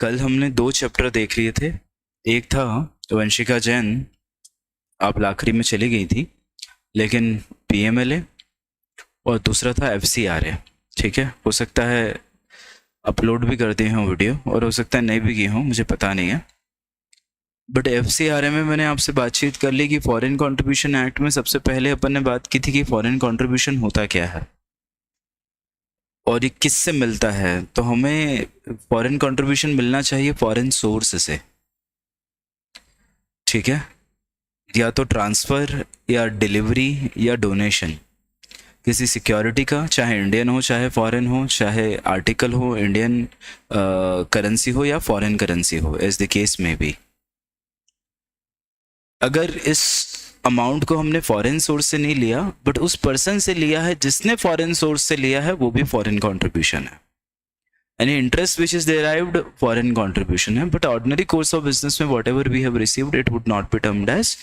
कल हमने 2 चैप्टर देख लिए थे। एक था वंशिका जैन, आप आखिरी में चली गई थी, लेकिन पीएमएलए, और दूसरा था एफसीआरए। ठीक है, हो सकता है अपलोड भी कर दिए हों वीडियो, और हो सकता है नहीं भी किए हों, मुझे पता नहीं है। बट एफसीआरए में मैंने आपसे बातचीत कर ली कि फॉरेन कंट्रीब्यूशन एक्ट में सबसे पहले अपन ने बात की थी कि फॉरेन कंट्रीब्यूशन होता क्या है और ये किससे मिलता है। तो हमें फॉरेन कंट्रीब्यूशन मिलना चाहिए फॉरेन सोर्स से। ठीक है, या तो ट्रांसफ़र या डिलीवरी या डोनेशन किसी सिक्योरिटी का, चाहे इंडियन हो चाहे फॉरेन हो, चाहे आर्टिकल हो इंडियन करेंसी हो या फॉरेन करेंसी हो, एज द केस में भी। अगर इस अमाउंट को हमने फॉरेन सोर्स से नहीं लिया बट उस पर्सन से लिया है जिसने फॉरेन सोर्स से लिया है, वो भी फॉरेन कंट्रीब्यूशन है। यानी interest which is derived foreign contribution है, but ordinary course of business में whatever we have received it would not be termed as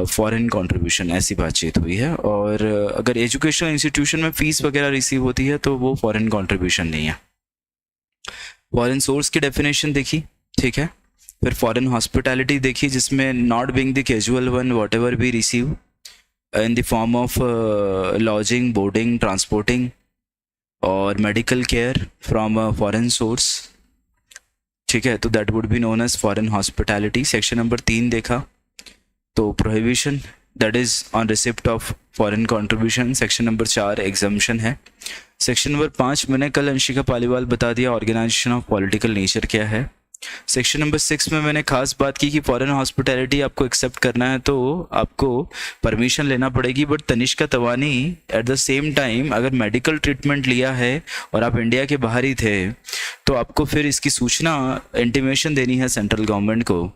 foreign contribution. ऐसी बातचीत हुई है। और अगर एजुकेशनल इंस्टीट्यूशन में फीस वगैरह रिसीव होती है तो वो फॉरेन कंट्रीब्यूशन नहीं है। फॉरेन सोर्स की डेफिनेशन देखी, ठीक है। फिर फॉरेन हॉस्पिटैलिटी देखी, जिसमें not being the casual one whatever we receive in the form of lodging, boarding, transporting और medical care from a foreign source. ठीक है, तो that would be known as foreign hospitality. Section number 3 देखा तो prohibition, that is on receipt of foreign contribution. Section number 4 exemption है। Section number 5 मैंने कल अंशिका पालीवाल बता दिया, ऑर्गेनाइजेशन ऑफ पॉलिटिकल नेचर क्या है। सेक्शन नंबर 6 में मैंने खास बात की कि फॉरेन हॉस्पिटैलिटी आपको एक्सेप्ट करना है तो आपको परमिशन लेना पड़ेगी। But Tanishka Tawani at the same time अगर मेडिकल ट्रीटमेंट लिया है और आप इंडिया के बाहर ही थे तो आपको फिर इसकी सूचना, इंटीमेशन देनी है सेंट्रल गवर्नमेंट को।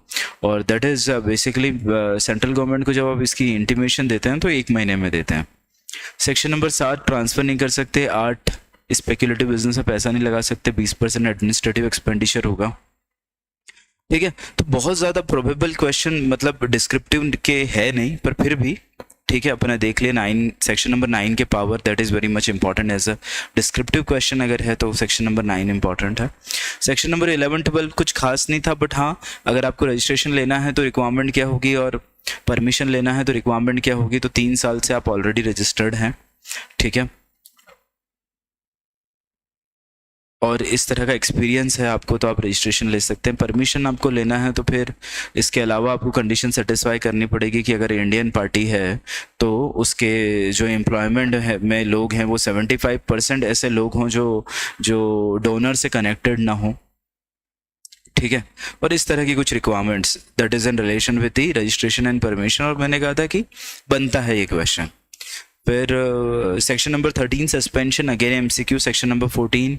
और that is basically central government को जब आप इसकी इंटीमेशन देते हैं तो 1 महीने में देते हैं। सेक्शन नंबर 7 ट्रांसफ़र नहीं कर सकते। 8 स्पेक्यूलेटिव बिजनेस में पैसा नहीं लगा सकते। 20% एडमिनिस्ट्रेटिव एक्सपेंडिचर होगा। ठीक है, तो बहुत ज़्यादा प्रोबेबल क्वेश्चन, मतलब डिस्क्रिप्टिव के है नहीं, पर फिर भी ठीक है, अपने देख लिए। 9 सेक्शन नंबर 9 के power, that is very much important as a descriptive question अगर है तो सेक्शन नंबर 9 इंपॉर्टेंट है। सेक्शन नंबर 11 12 कुछ खास नहीं था, बट हाँ, अगर आपको रजिस्ट्रेशन लेना है तो रिक्वायरमेंट क्या होगी और परमिशन लेना है तो रिक्वायरमेंट क्या होगी। तो 3 साल से आप ऑलरेडी रजिस्टर्ड हैं, ठीक है, और इस तरह का एक्सपीरियंस है आपको तो आप रजिस्ट्रेशन ले सकते हैं। परमिशन आपको लेना है तो फिर इसके अलावा आपको कंडीशन सेटिस्फाई करनी पड़ेगी कि अगर इंडियन पार्टी है तो उसके जो एम्प्लॉयमेंट है में लोग हैं वो 75% ऐसे लोग हों जो डोनर से कनेक्टेड ना हो। ठीक है, और इस तरह की कुछ requirements that is in relation with the registration and permission. और मैंने कहा था कि बनता है ये क्वेश्चन। फिर section number 13 suspension, again MCQ. Section number 14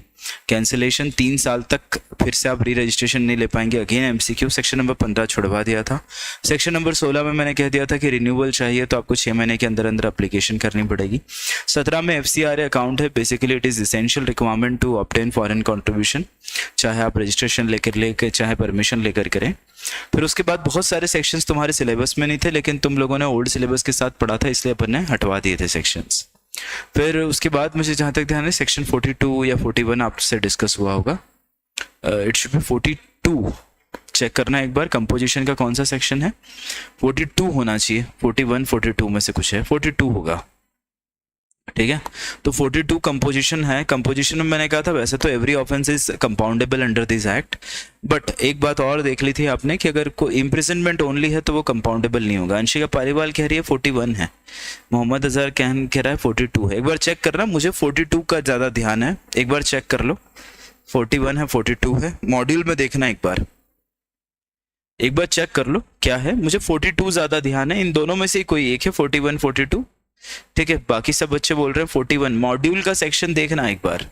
cancellation, 3 साल तक फिर से आप री रजिस्ट्रेशन नहीं ले पाएंगे, अगेन एमसीक्यू। सेक्शन नंबर 15 छुड़वा दिया था। सेक्शन नंबर 16 में मैंने कह दिया था कि रिन्यूअल चाहिए तो आपको 6 महीने के अंदर अंदर अप्लीकेशन करनी पड़ेगी। 17 में एफसीआरए अकाउंट है, basically it is essential requirement to obtain foreign contribution, चाहे आप रजिस्ट्रेशन लेकर चाहे परमिशन लेकर करें। फिर उसके बाद बहुत सारे सेक्शंस तुम्हारे सिलेबस में नहीं थे, लेकिन तुम लोगों ने ओल्ड सिलेबस के साथ पढ़ा था, इसलिए अपन ने हटवा दिए थे सेक्शंस। फिर उसके बाद मुझे जहाँ तक ध्यान है सेक्शन 42 या 41 आपसे डिस्कस हुआ होगा। इट शुड बी 42, चेक करना एक बार कंपोजिशन का कौन सा सेक्शन है। 42 होना चाहिए, 41 42 में से कुछ है, 42 होगा। ठीक है, तो 42 कंपोजिशन है। कंपोजिशन में मैंने कहा था वैसे तो every offence is compoundable under this act, but एक बात और देख ली थी आपने कि अगर कोई इम्प्रिजनमेंट ओनली है तो वो कंपाउंडेबल नहीं होगा। अंशिका पालीवाल कह रही है 41 है, मोहम्मद अजहर कह रहा है 42 है। एक बार चेक करना, मुझे 42 का ज़्यादा ध्यान है, एक बार चेक कर लो। 41 है 42 है, मॉड्यूल में देखना एक बार चेक कर लो क्या है। मुझे 42 ज़्यादा ध्यान है, इन दोनों में से कोई एक है, 41 42। ठीक है, बाकी सब बच्चे बोल रहे हैं 41। मॉड्यूल का सेक्शन देखना एक बार,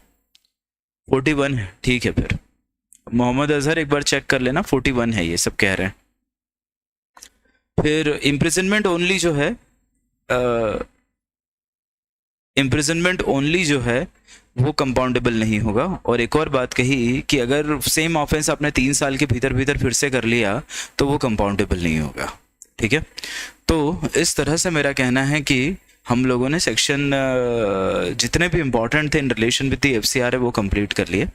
41 है, ठीक है। फिर मोहम्मद अजहर एक बार चेक कर लेना, 41 है, ये सब कह रहे हैं। फिर इम्प्रिजनमेंट ओनली जो है वो कंपाउंडेबल नहीं होगा। और एक और बात कही कि अगर सेम ऑफेंस आपने 3 साल के भीतर फिर से कर लिया तो वो कंपाउंडेबल नहीं होगा। ठीक है, तो इस तरह से मेरा कहना है कि हम लोगों ने सेक्शन जितने भी इंपॉर्टेंट थे इन रिलेशन विद द एफसीआर है वो कंप्लीट कर लिए।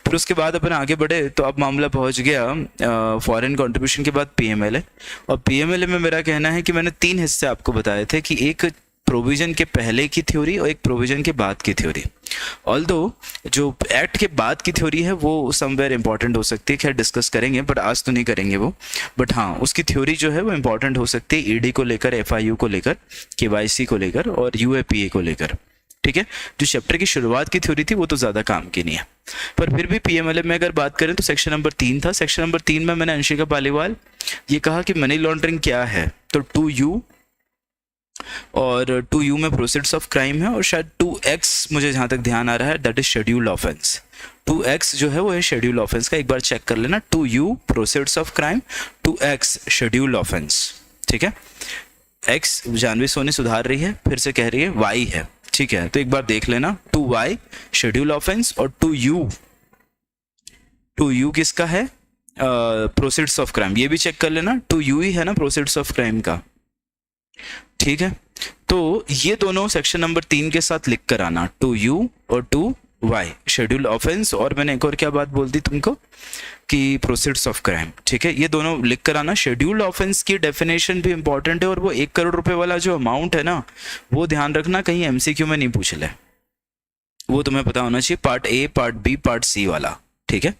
फिर उसके बाद अपन आगे बढ़े तो अब मामला पहुंच गया फॉरेन कंट्रीब्यूशन के बाद पीएमएलए। और पीएमएलए में मेरा कहना है कि मैंने 3 हिस्से आपको बताए थे कि एक प्रोविजन के पहले की थ्योरी और एक प्रोविजन के बाद की थ्योरी। ऑल्दो जो एक्ट के बाद की थ्योरी है वो समवेयर इंपॉर्टेंट हो सकती है, खैर डिस्कस करेंगे बट आज तो नहीं करेंगे वो। बट हाँ, उसकी थ्योरी जो है वो इंपॉर्टेंट हो सकती है ईडी को लेकर, एफआईयू को लेकर, केवाईसी को लेकर और यूएपीए को लेकर। ठीक है, जो चैप्टर की शुरुआत की थ्योरी थी वो तो ज्यादा काम की नहीं है, पर फिर भी पीएमएलए में अगर बात करें तो सेक्शन नंबर 3 था। सेक्शन नंबर 3 में मैंने अंशिका पालीवाल ये कहा कि मनी लॉन्ड्रिंग क्या है, तो 2U और 2U में प्रोसीड्स ऑफ क्राइम है और शायद 2X मुझे जहां तक ध्यान आ रहा है that is schedule offence. 2X जो है वो है शेड्यूल ऑफेंस का, एक बार चेक कर लेना। 2U proceeds of crime, 2X schedule offence. ठीक है, X जानवी सोनी सुधार रही है, फिर से कह रही है Y है। ठीक है, तो एक बार देख लेना 2Y शेड्यूल ऑफेंस और 2U किसका है, प्रोसीड्स ऑफ क्राइम। ये भी चेक कर लेना 2U ही है ना प्रोसीड्स ऑफ क्राइम का। ठीक है, तो ये दोनों सेक्शन नंबर 3 के साथ लिख कर आना, 2U और 2Y शेड्यूल ऑफेंस, और मैंने एक और क्या बात बोल दी तुमको कि प्रोसीड्स ऑफ क्राइम। ठीक है, ये दोनों लिख कर आना। शेड्यूल ऑफेंस की डेफिनेशन भी इंपॉर्टेंट है और वो 1 करोड़ रुपए वाला जो अमाउंट है ना वो ध्यान रखना कहीं एमसीक्यू में नहीं पूछ ले, वो तुम्हें पता होना चाहिए, part A, part B, part C वाला। ठीक है,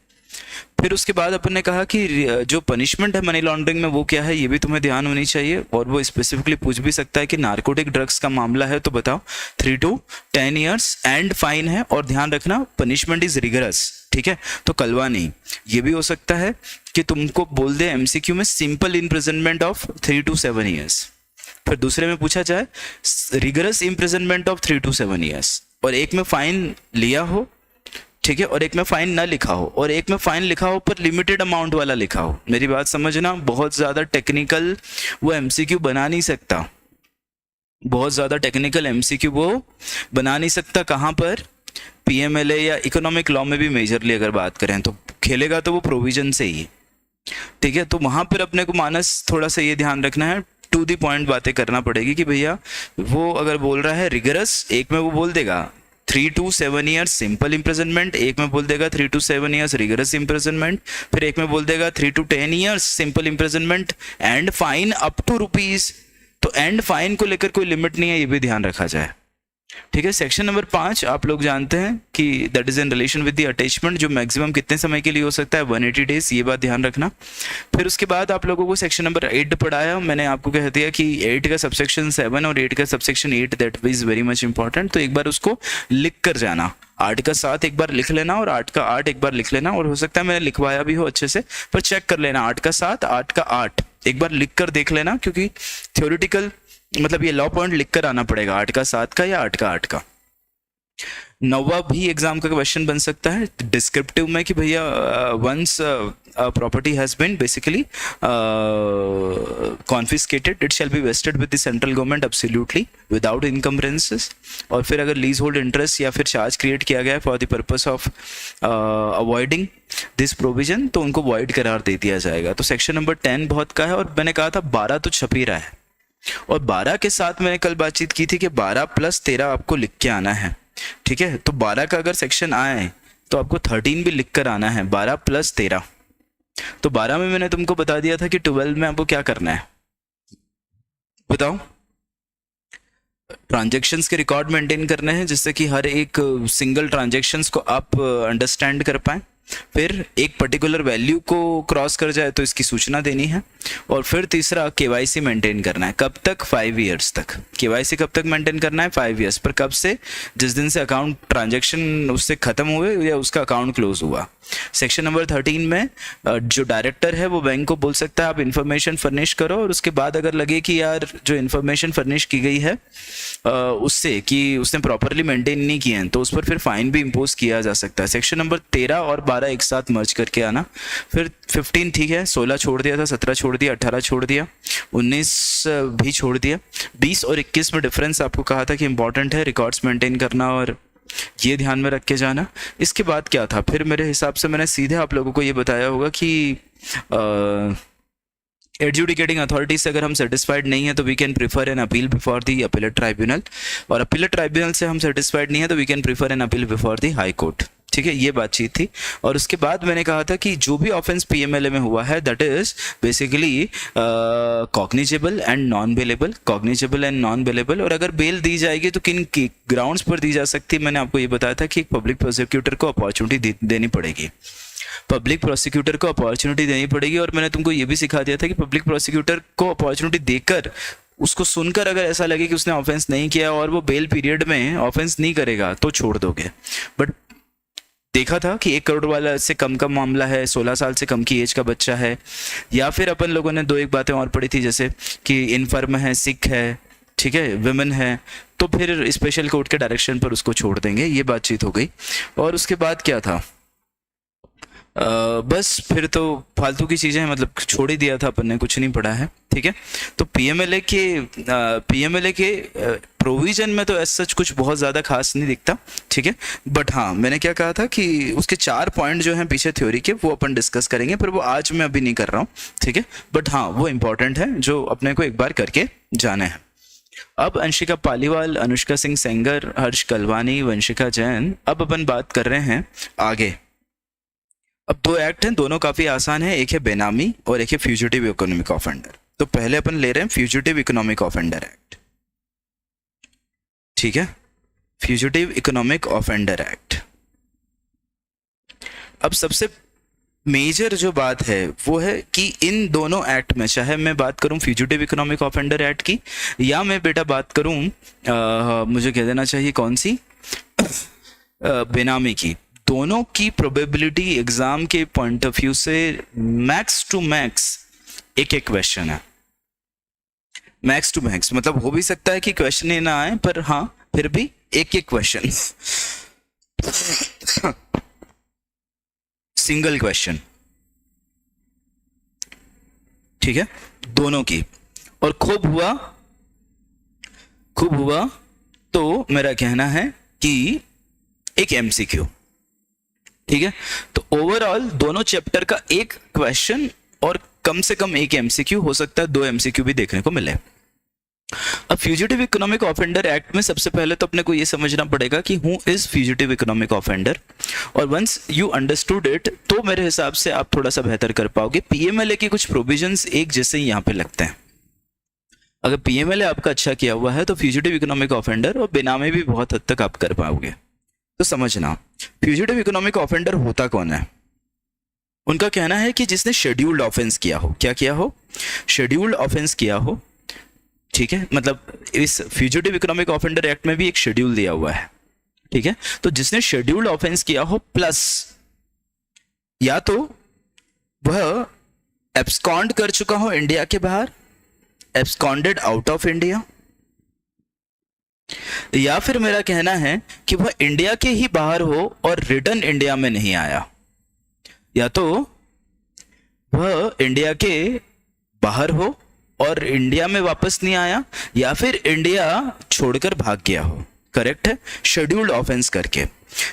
फिर उसके बाद अपन ने कहा कि जो पनिशमेंट है मनी लॉन्ड्रिंग में वो क्या है, ये भी तुम्हें ध्यान होनी चाहिए, और वो स्पेसिफिकली पूछ भी सकता है कि नार्कोटिक ड्रग्स का मामला है तो बताओ 3 to 10 years एंड फाइन है, और ध्यान रखना पनिशमेंट इज रिगरस। ठीक है, तो कलवा नहीं। ये भी हो सकता है कि तुमको बोल दे एमसीक्यू में simple imprisonment of 3 to 7 years, फिर दूसरे में पूछा जाए rigorous imprisonment of 3 to 7 years, और एक में फाइन लिया हो, ठीक है, और एक में फाइन ना लिखा हो, और एक में फाइन लिखा हो पर लिमिटेड अमाउंट वाला लिखा हो। मेरी बात समझना, बहुत ज्यादा टेक्निकल वो एमसीक्यू बना नहीं सकता, बहुत ज्यादा टेक्निकल एमसीक्यू वो बना नहीं सकता। कहां पर, पीएमएलए या इकोनॉमिक लॉ में भी मेजरली अगर बात करें तो खेलेगा तो वो प्रोविजन से ही। ठीक है, तो वहां पर अपने को मानस थोड़ा सा ये ध्यान रखना है, टू दी पॉइंट बातें करना पड़ेगी कि भैया वो अगर बोल रहा है रिगरस, एक में वो बोल देगा 3 to 7 years सिंपल इम्प्रिजनमेंट, एक में बोल देगा 3 to 7 years रिगरस इम्प्रिजनमेंट, फिर एक में बोल देगा 3 to 10 years simple imprisonment and fine up to rupees. तो एंड फाइन को लेकर कोई लिमिट नहीं है, ये भी ध्यान रखा जाए। ठीक है, सेक्शन नंबर 5 आप लोग जानते हैं कि that is in relation with the attachment, जो मैक्सिमम कितने समय के लिए हो सकता है 180 डेज, ये बात ध्यान रखना। फिर उसके बाद आप लोगों को सेक्शन नंबर 8 पढ़ाया, मैंने आपको कह दिया कि 8 का सबसेक्शन 7 और 8 का subsection 8 that is very much important, तो एक बार उसको लिख कर जाना। 8 का 7 एक बार लिख लेना और 8 का 8 एक बार लिख लेना, और हो सकता है मैंने लिखवाया भी हो अच्छे से, पर चेक कर लेना 8 का 7, 8 का 8 एक बार लिख कर देख लेना, क्योंकि थ्योरेटिकल मतलब ये लॉ पॉइंट लिख कर आना पड़ेगा 8 का 7 का या 8 का 8 का। 9वां भी एग्जाम का क्वेश्चन बन सकता है डिस्क्रिप्टिव में कि भैया once property has been basically confiscated it shall be vested with the central government absolutely without encumbrances, और फिर अगर लीज होल्ड इंटरेस्ट या फिर चार्ज क्रिएट किया गया for the purpose of avoiding this provision तो उनको वॉइड करार दे दिया जाएगा। तो सेक्शन नंबर 10 बहुत का है, और मैंने कहा था 12 तो छप ही रहा है, और 12 के साथ मैंने कल बातचीत की थी कि 12 + 13 आपको लिख के आना है। ठीक है, तो 12 का अगर सेक्शन आए तो आपको 13 भी लिख कर आना है, 12 + 13। तो 12 में मैंने तुमको बता दिया था कि 12 में आपको क्या करना है, बताओ। ट्रांजैक्शंस के रिकॉर्ड मेंटेन करने हैं जिससे कि हर एक सिंगल ट्रांजैक्शंस को आप अंडरस्टैंड कर पाए, फिर एक पर्टिकुलर वैल्यू को क्रॉस कर जाए तो इसकी सूचना देनी है, और फिर तीसरा केवाईसी मेंटेन करना है। कब तक? 5 इयर्स तक। केवाईसी कब तक मेंटेन करना है? 5 इयर्स पर। कब से? जिस दिन से अकाउंट ट्रांजैक्शन उससे खत्म हुए या उसका अकाउंट क्लोज हुआ। सेक्शन नंबर 13 में जो डायरेक्टर है वो बैंक को बोल सकता है आप इन्फॉर्मेशन फर्निश करो, और उसके बाद अगर लगे कि यार जो इन्फॉर्मेशन फर्निश की गई है उससे कि उसने प्रॉपरली मेंटेन नहीं किए हैं तो उस पर फिर फाइन भी इम्पोज किया जा सकता है। सेक्शन नंबर 13 और 12 एक साथ मर्ज करके आना। फिर 15 ठीक है, 16 छोड़ दिया था, 17 छोड़ दिया, 18 छोड़ दिया, 19 भी छोड़ दिया, 20 और 21 में डिफरेंस आपको कहा था कि इंपॉर्टेंट है रिकॉर्ड्स मेंटेन करना, और ये ध्यान में रख के जाना। इसके बाद क्या था? फिर मेरे हिसाब से मैंने सीधे आप लोगों को ये बताया होगा कि एडजुडिकेटिंग अथॉरिटी से अगर हम सेटिस्फाइड नहीं है तो we can prefer an appeal before the appellate tribunal, और अपीलेट ट्राइब्यूनल से हम सेटिस्फाइड नहीं है तो we can prefer an appeal before the high court. ठीक है, ये बातचीत थी। और उसके बाद मैंने कहा था कि जो भी ऑफेंस पीएमएलए में हुआ है that is basically cognizable and non bailable, cognizable and non bailable. और अगर बेल दी जाएगी तो किन ग्राउंड्स पर दी जा सकती है, मैंने आपको ये बताया था कि एक पब्लिक प्रोसिक्यूटर को अपॉर्चुनिटी देनी पड़ेगी, पब्लिक प्रोसिक्यूटर को अपॉर्चुनिटी देनी पड़ेगी। और मैंने तुमको ये भी सिखा दिया था कि पब्लिक प्रोसिक्यूटर को अपॉर्चुनिटी देकर उसको सुनकर अगर ऐसा लगे कि उसने ऑफेंस नहीं किया और वो बेल पीरियड में ऑफेंस नहीं करेगा तो छोड़ दोगे। बट देखा था कि 1 करोड़ वाला से कम का मामला है, 16 साल से कम की एज का बच्चा है, या फिर अपन लोगों ने 2 एक बातें और पढ़ी थी जैसे कि इनफर्म है, सिक है, ठीक है, विमेन है, तो फिर स्पेशल कोर्ट के डायरेक्शन पर उसको छोड़ देंगे। ये बातचीत हो गई। और उसके बाद क्या था, बस फिर तो फालतू की चीज़ें हैं, मतलब छोड़ ही दिया था अपन ने, कुछ नहीं पढ़ा है। ठीक है, तो पीएमएलए के प्रोविजन में तो ऐसा सच कुछ बहुत ज़्यादा खास नहीं दिखता। ठीक है, बट हाँ मैंने क्या कहा था कि उसके 4 पॉइंट जो हैं पीछे थ्योरी के वो अपन डिस्कस करेंगे, पर वो आज मैं अभी नहीं कर रहा हूँ। ठीक है, बट हाँ वो इंपॉर्टेंट है जो अपने को एक बार करके जाना है। अब अंशिका पालीवाल, अनुष्का सिंह सेंगर, हर्ष कलवानी, वंशिका जैन, अब अपन बात कर रहे हैं आगे। अब 2 एक्ट हैं, दोनों काफी आसान है, एक है बेनामी और एक है फ्यूजिटिव इकोनॉमिक ऑफेंडर। तो पहले अपन ले रहे हैं फ्यूजिटिव इकोनॉमिक ऑफेंडर एक्ट। ठीक है, फ्यूजिटिव इकोनॉमिक ऑफेंडर एक्ट। अब सबसे मेजर जो बात है वो है कि इन दोनों एक्ट में, चाहे मैं बात करूं फ्यूजिटिव इकोनॉमिक ऑफेंडर एक्ट की या मैं बेटा बात करूं मुझे कह देना चाहिए कौन सी, बेनामी की, दोनों की प्रोबेबिलिटी एग्जाम के पॉइंट ऑफ व्यू से मैक्स टू मैक्स एक क्वेश्चन है। मैक्स टू मैक्स मतलब हो भी सकता है कि क्वेश्चन ही ना आए, पर हाँ फिर भी एक क्वेश्चन, सिंगल क्वेश्चन। ठीक है, दोनों की। और खूब हुआ तो मेरा कहना है कि एक एमसीक्यू। ठीक है, तो ओवरऑल दोनों चैप्टर का एक क्वेश्चन और कम से कम एक एमसीक्यू, हो सकता है 2 एमसीक्यू भी देखने को मिले। अब फ्यूजिटिव इकोनॉमिक ऑफेंडर एक्ट में सबसे पहले तो अपने को यह समझना पड़ेगा कि who is fugitive economic offender, और वंस यू अंडरस्टूड इट तो मेरे हिसाब से आप थोड़ा सा बेहतर कर पाओगे। पीएमएलए के कुछ प्रोविजंस एक जैसे ही यहाँ पे लगते हैं। अगर पीएमएलए आपका अच्छा किया हुआ है तो फ्यूजिटिव इकोनॉमिक ऑफेंडर और बेनामी भी बहुत हद तक आप कर पाओगे। तो समझना, फ्यूजिटिव इकोनॉमिक ऑफेंडर होता कौन है? उनका कहना है कि जिसने शेड्यूल्ड ऑफेंस किया हो। क्या किया हो? शेड्यूल्ड ऑफेंस किया हो। ठीक है, मतलब इस फ्यूजिटिव इकोनॉमिक ऑफेंडर एक्ट में भी एक शेड्यूल दिया हुआ है। ठीक है, तो जिसने शेड्यूल्ड ऑफेंस किया हो प्लस या तो वह एब्सकॉन्ड कर चुका हो इंडिया के बाहर, एब्सकॉन्डेड आउट ऑफ इंडिया, या फिर मेरा कहना है कि वह इंडिया के ही बाहर हो और रिटर्न इंडिया में नहीं आया। या तो वह इंडिया के बाहर हो और इंडिया में वापस नहीं आया, या फिर इंडिया छोड़कर भाग गया हो। करेक्ट है, शेड्यूल्ड ऑफेंस करके।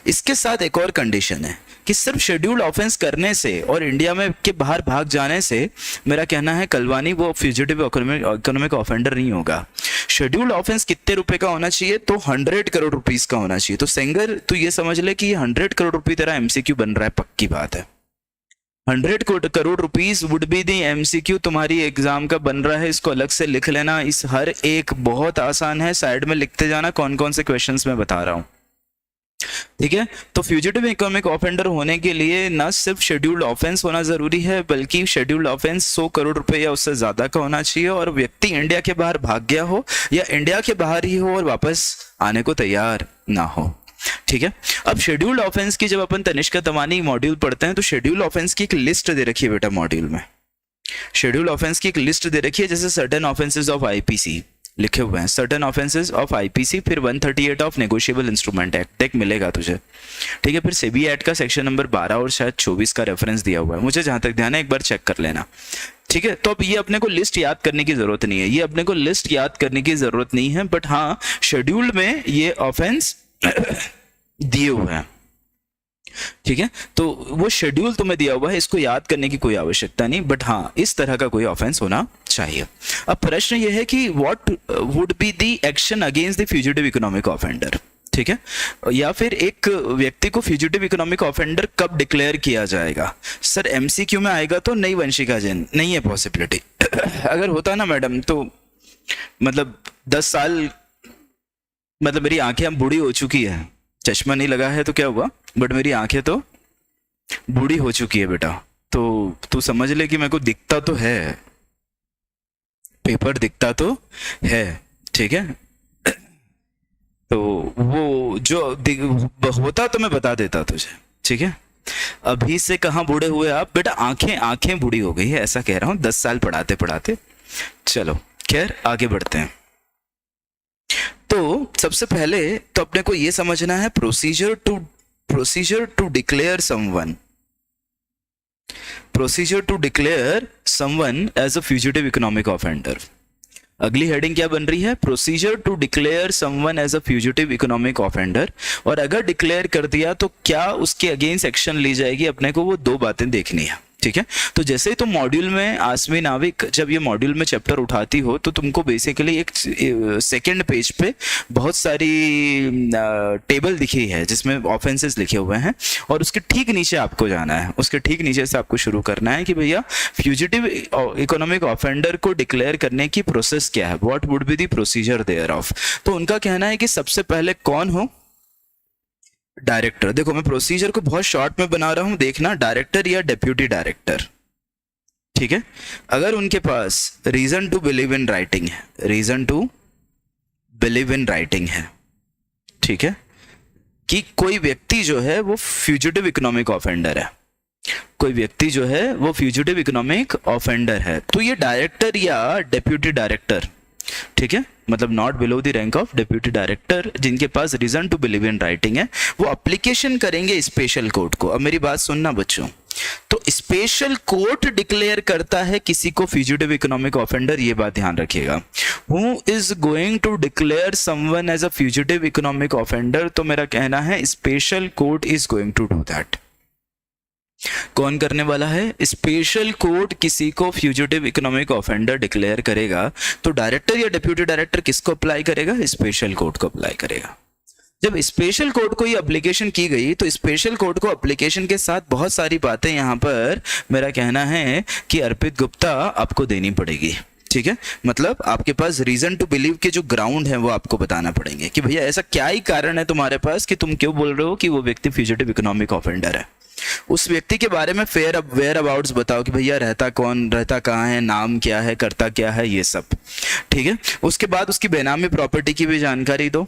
इसके साथ एक और कंडीशन है कि सिर्फ शेड्यूल्ड ऑफेंस करने से और इंडिया में के बाहर भाग जाने से मेरा कहना है कलवानी वो फ्यूजिटिव इकोनॉमिक ऑफेंडर नहीं होगा। शेड्यूल्ड ऑफेंस कितने रुपए का होना चाहिए? तो 100 करोड़ रुपीस का होना चाहिए। तो सेंगर तू ये समझ ले कि 100 करोड़ रुपए तेरा एमसीक्यू बन रहा है, पक्की बात है। 100 crore rupees would be the MCQ तुम्हारी एग्जाम का बन रहा है। इसको अलग से लिख लेना, इस हर एक बहुत आसान है, साइड में लिखते जाना कौन कौन से क्वेश्चंस मैं बता रहा हूं। ठीक है, तो फ्यूजिटिव इकोनॉमिक ऑफेंडर होने के लिए ना सिर्फ शेड्यूल्ड ऑफेंस होना जरूरी है, बल्कि शेड्यूल्ड ऑफेंस 100 करोड़ रुपए या उससे ज्यादा का होना चाहिए, और व्यक्ति इंडिया के बाहर भाग गया हो या इंडिया के बाहर ही हो और वापस आने को तैयार ना हो। ठीक है, अब शेड्यूल्ड ऑफेंस की जब अपन तनिष्का तवानी मॉड्यूल पढ़ते हैं तो शेड्यूल्ड ऑफेंस की एक लिस्ट दे रखी है बेटा मॉड्यूल में। शेड्यूल्ड ऑफेंस की एक लिस्ट दे रखी है, जैसे सर्टेन ऑफेंसेस ऑफ आईपीसी लिखे हुए हैं, सर्टेन ऑफेंसेस ऑफ आईपीसी, फिर 138 ऑफ नेगोशिएबल इंस्ट्रूमेंट एक्ट एक मिलेगा तुझे। ठीक है, फिर सेबी एक्ट का सेक्शन नंबर 12 और शायद 24 का रेफरेंस दिया हुआ है, मुझे जहां तक ध्यान है, एक बार चेक कर लेना। ठीक है, तो अब ये अपने को लिस्ट याद करने की जरूरत नहीं है, ये अपने को लिस्ट याद करने की जरूरत नहीं है, बट हाँ शेड्यूल्ड में ये ऑफेंस दिए हुए हैं। ठीक है, तो वो शेड्यूल तुम्हें दिया हुआ है, इसको याद करने की कोई आवश्यकता नहीं, बट हाँ इस तरह का कोई ऑफेंस होना चाहिए। अब प्रश्न ये है कि what would be the action against the fugitive economic offender, ठीक है, या फिर एक व्यक्ति को फ्यूजिटिव इकोनॉमिक ऑफेंडर कब डिक्लेयर किया जाएगा। सर एमसीक्यू में आएगा तो नहीं, वंशिका जैन नहीं है पॉसिबिलिटी। अगर होता ना मैडम तो मतलब 10 साल, मतलब मेरी आंखें अब बूढ़ी हो चुकी है, चश्मा नहीं लगा है तो क्या हुआ, बट मेरी आंखें तो बूढ़ी हो चुकी है बेटा, तो तू समझ ले कि मेरे को दिखता तो है, पेपर दिखता तो है, ठीक है, तो वो जो होता तो मैं बता देता तुझे, ठीक है। अभी से कहाँ बूढ़े हुए आप बेटा, आंखें आंखें बूढ़ी हो गई है, ऐसा कह रहा हूँ 10 साल पढ़ाते पढ़ाते। चलो खैर आगे बढ़ते हैं। तो सबसे पहले तो अपने को ये समझना है procedure to declare someone, procedure to declare someone as a fugitive economic offender. अगली हेडिंग क्या बन रही है, procedure to declare someone as a fugitive economic offender. और अगर डिक्लेयर कर दिया तो क्या उसके अगेंस्ट एक्शन ली जाएगी, अपने को वो दो बातें देखनी है, ठीक है। तो जैसे ही तुम मॉड्यूल में आसमी नाविक जब ये मॉड्यूल में चैप्टर उठाती हो तो तुमको बेसिकली एक सेकंड पेज पे बहुत सारी टेबल दिखी है जिसमें ऑफेंसेस लिखे हुए हैं, और उसके ठीक नीचे आपको जाना है, उसके ठीक नीचे से आपको शुरू करना है कि भैया फ्यूजिटिव इकोनॉमिक ऑफेंडर को डिक्लेयर करने की प्रोसेस क्या है, what would be the procedure thereof. तो उनका कहना है कि सबसे पहले कौन हो, डायरेक्टर। देखो मैं प्रोसीजर को बहुत शॉर्ट में बना रहा हूं, देखना, डायरेक्टर या डेप्यूटी डायरेक्टर, ठीक है। अगर उनके पास reason to believe in writing है, reason to believe in writing है, ठीक है, कि कोई व्यक्ति जो है वो फ्यूजिटिव इकोनॉमिक ऑफेंडर है, कोई व्यक्ति जो है वो फ्यूजिटिव इकोनॉमिक ऑफेंडर है, तो ये डायरेक्टर या डेप्यूटी डायरेक्टर, ठीक है, मतलब not below the rank of deputy director, जिनके पास reason to believe in writing है, वो अप्लीकेशन करेंगे स्पेशल कोर्ट को। अब मेरी बात सुनना बच्चों, तो स्पेशल कोर्ट डिक्लेयर करता है किसी को फ्यूजिटिव इकोनॉमिक ऑफेंडर, ये बात ध्यान रखिएगा। Who is going to declare someone as a fugitive economic offender, तो मेरा कहना है special court is going to do that. कौन करने वाला है, स्पेशल कोर्ट किसी को फ्यूजिटिव इकोनॉमिक ऑफेंडर डिक्लेयर करेगा, तो डायरेक्टर या डेप्यूटी डायरेक्टर किसको अप्लाई करेगा, स्पेशल कोर्ट को अप्लाई करेगा। जब स्पेशल कोर्ट को ये एप्लीकेशन की गई तो स्पेशल कोर्ट को एप्लीकेशन के साथ बहुत सारी बातें यहां पर मेरा कहना है कि अर्पित गुप्ता आपको देनी पड़ेगी, ठीक है। मतलब आपके पास रीजन टू बिलीव के जो ग्राउंड है वो आपको बताना पड़ेंगे कि भैया ऐसा क्या ही कारण है तुम्हारे पास कि तुम क्यों बोल रहे हो कि वो व्यक्ति फ्यूजिटिव इकोनॉमिक ऑफेंडर है। उस व्यक्ति के बारे में वेयर अबाउट्स बताओ कि भैया रहता कौन, रहता कहाँ है, नाम क्या है, करता क्या है, ये सब, ठीक है। उसके बाद उसकी बेनामी प्रॉपर्टी की भी जानकारी दो,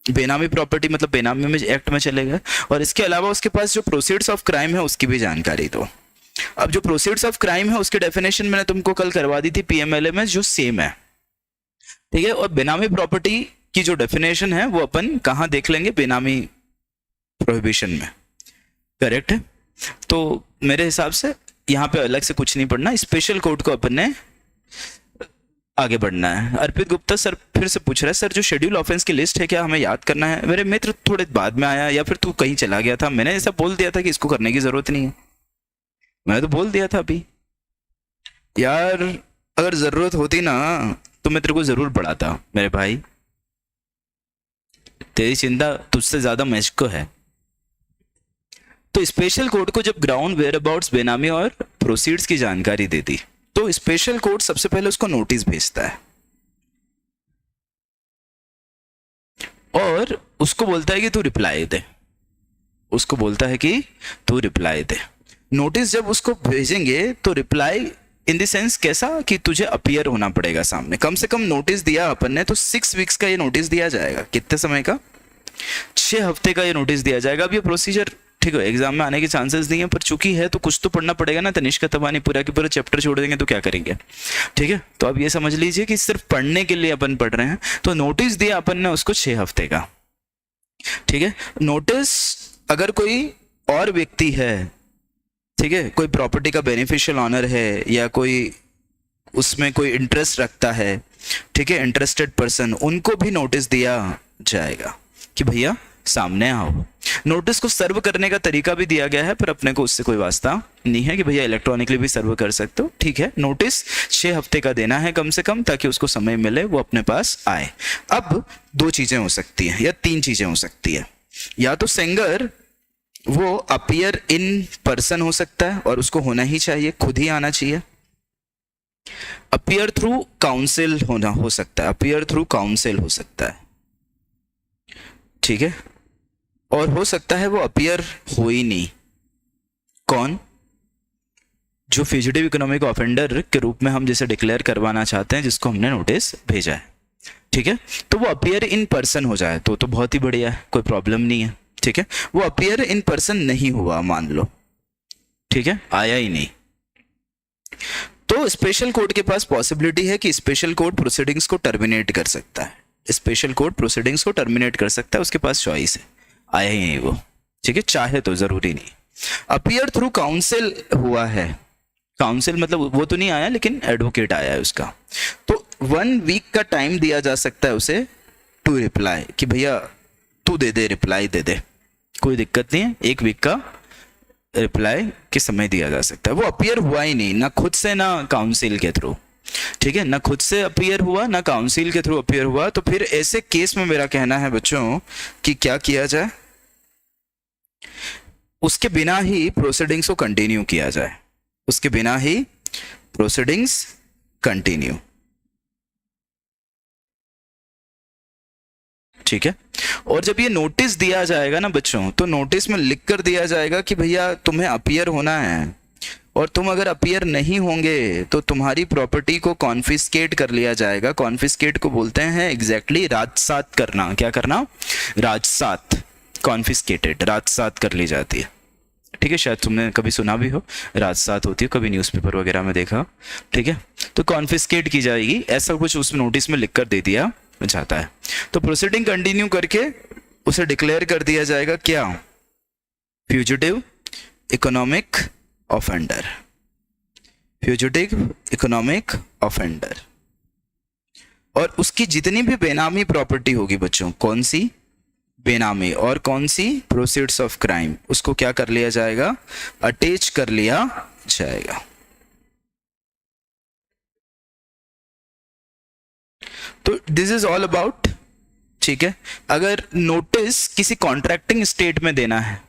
बेनामी प्रॉपर्टी मतलब बेनामी में एक्ट में चलेगा, और इसके अलावा उसके पास जो प्रोसीड्स ऑफ क्राइम है उसकी भी जानकारी दो। अब जो प्रोसीड्स ऑफ क्राइम है उसकी डेफिनेशन मैंने तुमको कल करवा दी थी पीएमएलए में, जो सेम है, ठीक है। और बेनामी प्रॉपर्टी की जो डेफिनेशन है वो अपन कहाँ देख लेंगे, बेनामी प्रोहिबिशन में, करेक्ट है। तो मेरे हिसाब से यहाँ पे अलग से कुछ नहीं पढ़ना, स्पेशल कोर्ट को अपन ने आगे बढ़ना है। अर्पित गुप्ता सर फिर से पूछ रहा है, सर जो शेड्यूल ऑफेंस की लिस्ट है क्या हमें याद करना है। मेरे मित्र थोड़े बाद में आया या फिर तू कहीं चला गया था, मैंने ऐसा बोल दिया था कि इसको करने की जरूरत नहीं है, मैं तो बोल दिया था अभी यार, अगर जरूरत होती ना तो मैं तेरे को जरूर पढ़ाता मेरे भाई, तेरी चिंता तुझसे ज्यादा मुझको है। तो स्पेशल कोर्ट को जब ग्राउंड वेयर अबाउट्स बेनामी और प्रोसीड्स की जानकारी देती तो स्पेशल कोर्ट सबसे पहले उसको नोटिस भेजता है और उसको बोलता है कि तू रिप्लाई दे, उसको बोलता है कि तू रिप्लाई दे। नोटिस जब उसको भेजेंगे तो रिप्लाई इन द सेंस कैसा कि तुझे अपीयर होना पड़ेगा सामने। कम से कम नोटिस दिया अपन ने तो 6 वीक्स का ये नोटिस दिया जाएगा। कितने समय का, 6 हफ्ते का ये नोटिस दिया जाएगा। अब ये प्रोसीजर ठीक है एग्जाम में आने के चांसेस नहीं है, पर चूंकि है तो कुछ तो पढ़ना पड़ेगा ना। तनिष्का तबानी पूरा के पूरा चैप्टर छोड़ देंगे तो क्या करेंगे, ठीक है। तो अब ये समझ लीजिए कि सिर्फ पढ़ने के लिए अपन पढ़ रहे हैं। तो नोटिस दिया अपन ने उसको 6 हफ्ते का, ठीक है। नोटिस अगर कोई और व्यक्ति है, ठीक है, कोई प्रॉपर्टी का बेनिफिशियल ऑनर है या कोई उसमें कोई इंटरेस्ट रखता है, ठीक है, इंटरेस्टेड पर्सन, उनको भी नोटिस दिया जाएगा कि भैया सामने आओ। नोटिस को सर्व करने का तरीका भी दिया गया है, पर अपने को उससे कोई वास्ता नहीं है कि भैया इलेक्ट्रॉनिकली भी सर्व कर सकते हो। ठीक है, नोटिस 6 हफ्ते का देना है कम से कम, ताकि उसको समय मिले, वो अपने पास आए। अब 2 चीजें हो सकती है या 3 चीजें हो सकती है। या तो सेंगर वो अपीयर इन पर्सन हो सकता है, और उसको होना ही चाहिए, खुद ही आना चाहिए। अपीयर थ्रू काउंसिल होना हो सकता है, अपीयर थ्रू काउंसिल हो सकता है। ठीक है, और हो सकता है वो अपीयर हो ही नहीं। कौन? जो फ्यूजिटिव इकोनॉमिक ऑफेंडर के रूप में हम जैसे डिक्लेयर करवाना चाहते हैं, जिसको हमने नोटिस भेजा है। ठीक है, तो वो अपीयर इन पर्सन हो जाए तो बहुत ही बढ़िया है, कोई प्रॉब्लम नहीं है। ठीक है, वो अपीयर इन पर्सन नहीं हुआ मान लो, ठीक है, आया ही नहीं, तो स्पेशल कोर्ट के पास पॉसिबिलिटी है कि स्पेशल कोर्ट प्रोसीडिंग्स को टर्मिनेट कर सकता है। स्पेशल कोर्ट प्रोसीडिंग्स को टर्मिनेट कर सकता है, उसके पास चॉइस है, आया ही नहीं वो। ठीक है, चाहे तो, जरूरी नहीं। अपीयर थ्रू काउंसिल हुआ है, काउंसिल मतलब वो तो नहीं आया, लेकिन एडवोकेट आया है उसका, तो 1 वीक का टाइम दिया जा सकता है उसे टू रिप्लाई, कि भैया तू दे दे, रिप्लाई दे दे, कोई दिक्कत नहीं है, 1 वीक का रिप्लाई के समय दिया जा सकता है। वो अपीयर हुआ ही नहीं, ना खुद से ना काउंसिल के थ्रू। ठीक है, ना खुद से अपीयर हुआ ना काउंसिल के थ्रू अपीयर हुआ, तो फिर ऐसे केस में मेरा कहना है बच्चों कि क्या किया जाए, उसके बिना ही प्रोसीडिंग्स को कंटिन्यू किया जाए, उसके बिना ही प्रोसीडिंग्स कंटिन्यू। ठीक है, और जब ये नोटिस दिया जाएगा ना बच्चों, तो नोटिस में लिख कर दिया जाएगा कि भैया तुम्हें अपीयर होना है, और तुम अगर अपीयर नहीं होंगे तो तुम्हारी प्रॉपर्टी को कॉन्फिस्केट कर लिया जाएगा। कॉन्फिस्केट को बोलते हैं एग्जैक्टली राजसात करना। क्या करना? राजसात, कॉन्फिस्केटेड, राजसात कर ली जाती है। ठीक है, शायद तुमने कभी सुना भी हो, राजसात होती है, कभी न्यूज़पेपर वगैरह में देखा। ठीक है, तो कॉन्फिस्केट की जाएगी, ऐसा कुछ उस नोटिस में लिख कर दे दिया जाता है। तो प्रोसीडिंग कंटिन्यू करके उसे डिक्लेयर कर दिया जाएगा क्या? Fugitive economic offender, fugitive economic offender. और उसकी जितनी भी बेनामी प्रॉपर्टी होगी बच्चों, कौन सी? बेनामी, और कौन सी? प्रोसीड्स ऑफ क्राइम, उसको क्या कर लिया जाएगा? अटैच कर लिया जाएगा। तो दिस इज ऑल अबाउट। ठीक है, अगर नोटिस किसी कॉन्ट्रैक्टिंग स्टेट में देना है,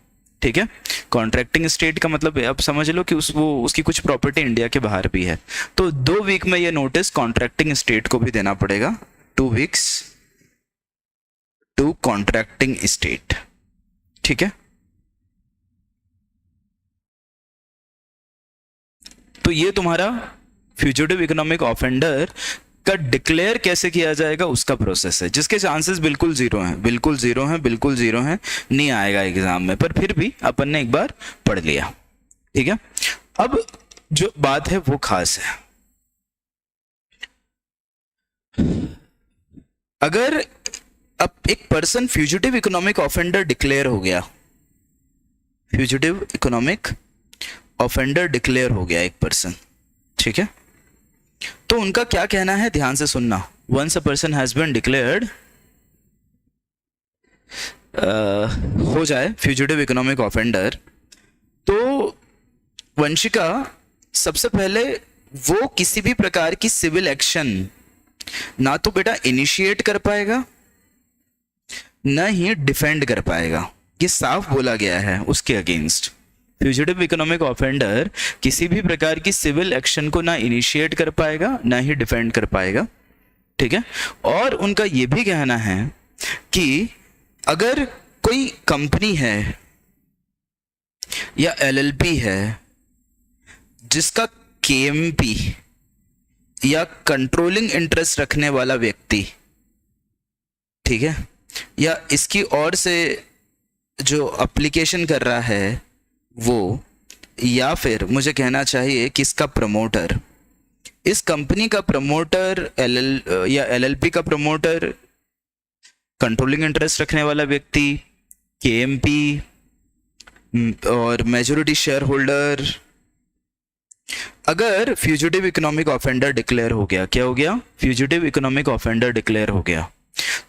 ठीक है, कॉन्ट्रैक्टिंग स्टेट का मतलब अब समझ लो कि उसकी कुछ प्रॉपर्टी इंडिया के बाहर भी है, तो 2 वीक में ये नोटिस कॉन्ट्रैक्टिंग स्टेट को भी देना पड़ेगा, 2 वीक्स टू कॉन्ट्रैक्टिंग स्टेट। ठीक है, तो ये तुम्हारा फ्यूजिटिव इकोनॉमिक ऑफेंडर का डिक्लेयर कैसे किया जाएगा उसका प्रोसेस है, जिसके चांसेस बिल्कुल जीरो हैं, बिल्कुल जीरो हैं, बिल्कुल जीरो हैं, नहीं आएगा एग्जाम में, पर फिर भी अपन ने एक बार पढ़ लिया। ठीक है, अब जो बात है वो खास है। अगर अब एक person fugitive economic offender declare हो गया, फ्यूजिटिव इकोनॉमिक ऑफेंडर डिक्लेयर हो गया एक पर्सन, ठीक है, तो उनका क्या कहना है, ध्यान से सुनना। Once a person has been declared, हो जाए फ्यूजिटिव इकोनॉमिक ऑफेंडर, तो वंशिका सबसे पहले वो किसी भी प्रकार की सिविल एक्शन ना तो बेटा इनिशिएट कर पाएगा, ना ही डिफेंड कर पाएगा। ये साफ बोला गया है उसके अगेंस्ट। फ्यूजिटिव इकोनॉमिक ऑफेंडर किसी भी प्रकार की सिविल एक्शन को ना इनिशिएट कर पाएगा, ना ही डिफेंड कर पाएगा। ठीक है, और उनका यह भी कहना है कि अगर कोई कंपनी है या एलएलपी है जिसका केएमपी या कंट्रोलिंग इंटरेस्ट रखने वाला व्यक्ति, ठीक है, या इसकी ओर से जो एप्लीकेशन कर रहा है वो, या फिर मुझे कहना चाहिए कि इसका प्रमोटर, इस कंपनी का प्रमोटर या एलएलपी का प्रमोटर, कंट्रोलिंग इंटरेस्ट रखने वाला व्यक्ति, केएमपी और मेजॉरिटी शेयर होल्डर, अगर फ्यूजिटिव इकोनॉमिक ऑफेंडर डिक्लेयर हो गया, क्या हो गया? फ्यूजिटिव इकोनॉमिक ऑफेंडर डिक्लेयर हो गया,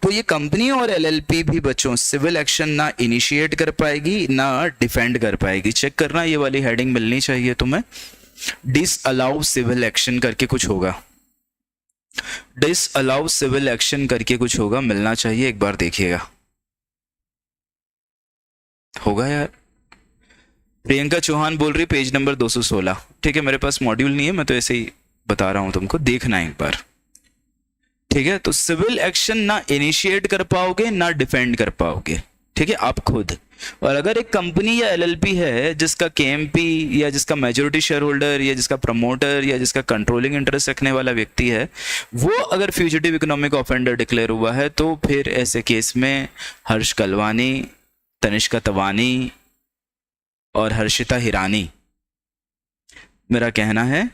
तो ये कंपनी और एलएलपी भी बच्चों सिविल एक्शन ना इनिशिएट कर पाएगी ना डिफेंड कर पाएगी। चेक करना, ये वाली हेडिंग मिलनी चाहिए तुम्हें, डिसअलाउ सिविल एक्शन करके कुछ होगा, डिसअलाउ सिविल एक्शन करके कुछ होगा, मिलना चाहिए, एक बार देखिएगा। होगा यार। प्रियंका चौहान बोल रही पेज नंबर 216। ठीक है, मेरे पास मॉड्यूल नहीं है, मैं तो ऐसे ही बता रहा हूं तुमको, देखना एक बार। ठीक है, तो सिविल एक्शन ना इनिशिएट कर पाओगे ना डिफेंड कर पाओगे। ठीक है, आप खुद। और अगर एक कंपनी या एलएलपी है जिसका केएमपी या जिसका मेजोरिटी शेयर होल्डर या जिसका प्रमोटर या जिसका कंट्रोलिंग इंटरेस्ट रखने वाला व्यक्ति है, वो अगर फ्यूजिटिव इकोनॉमिक ऑफेंडर डिक्लेयर हुआ है, तो फिर ऐसे केस में हर्ष कलवानी, तनिष्का तवानी और हर्षिता हिरानी, मेरा कहना है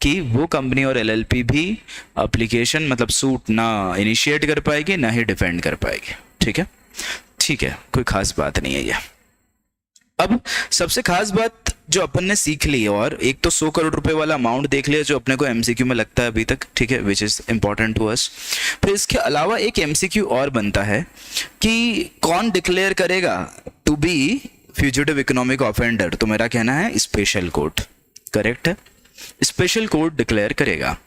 कि वो कंपनी और एलएलपी भी एप्लीकेशन मतलब सूट ना इनिशिएट कर पाएगी ना ही डिफेंड कर पाएगी। ठीक है, ठीक है, कोई खास बात नहीं है ये। अब सबसे खास बात जो अपन ने सीख ली है, और एक तो 100 करोड़ रुपए वाला अमाउंट देख लिया जो अपने को एमसीक्यू में लगता है अभी तक। ठीक है, which is important to us. फिर इसके अलावा एक एमसीक्यू और बनता है कि कौन डिक्लेयर करेगा to be fugitive economic offender. तो मेरा कहना है स्पेशल कोर्ट, करेक्ट है, स्पेशल कोर्ट डिक्लेयर करेगा।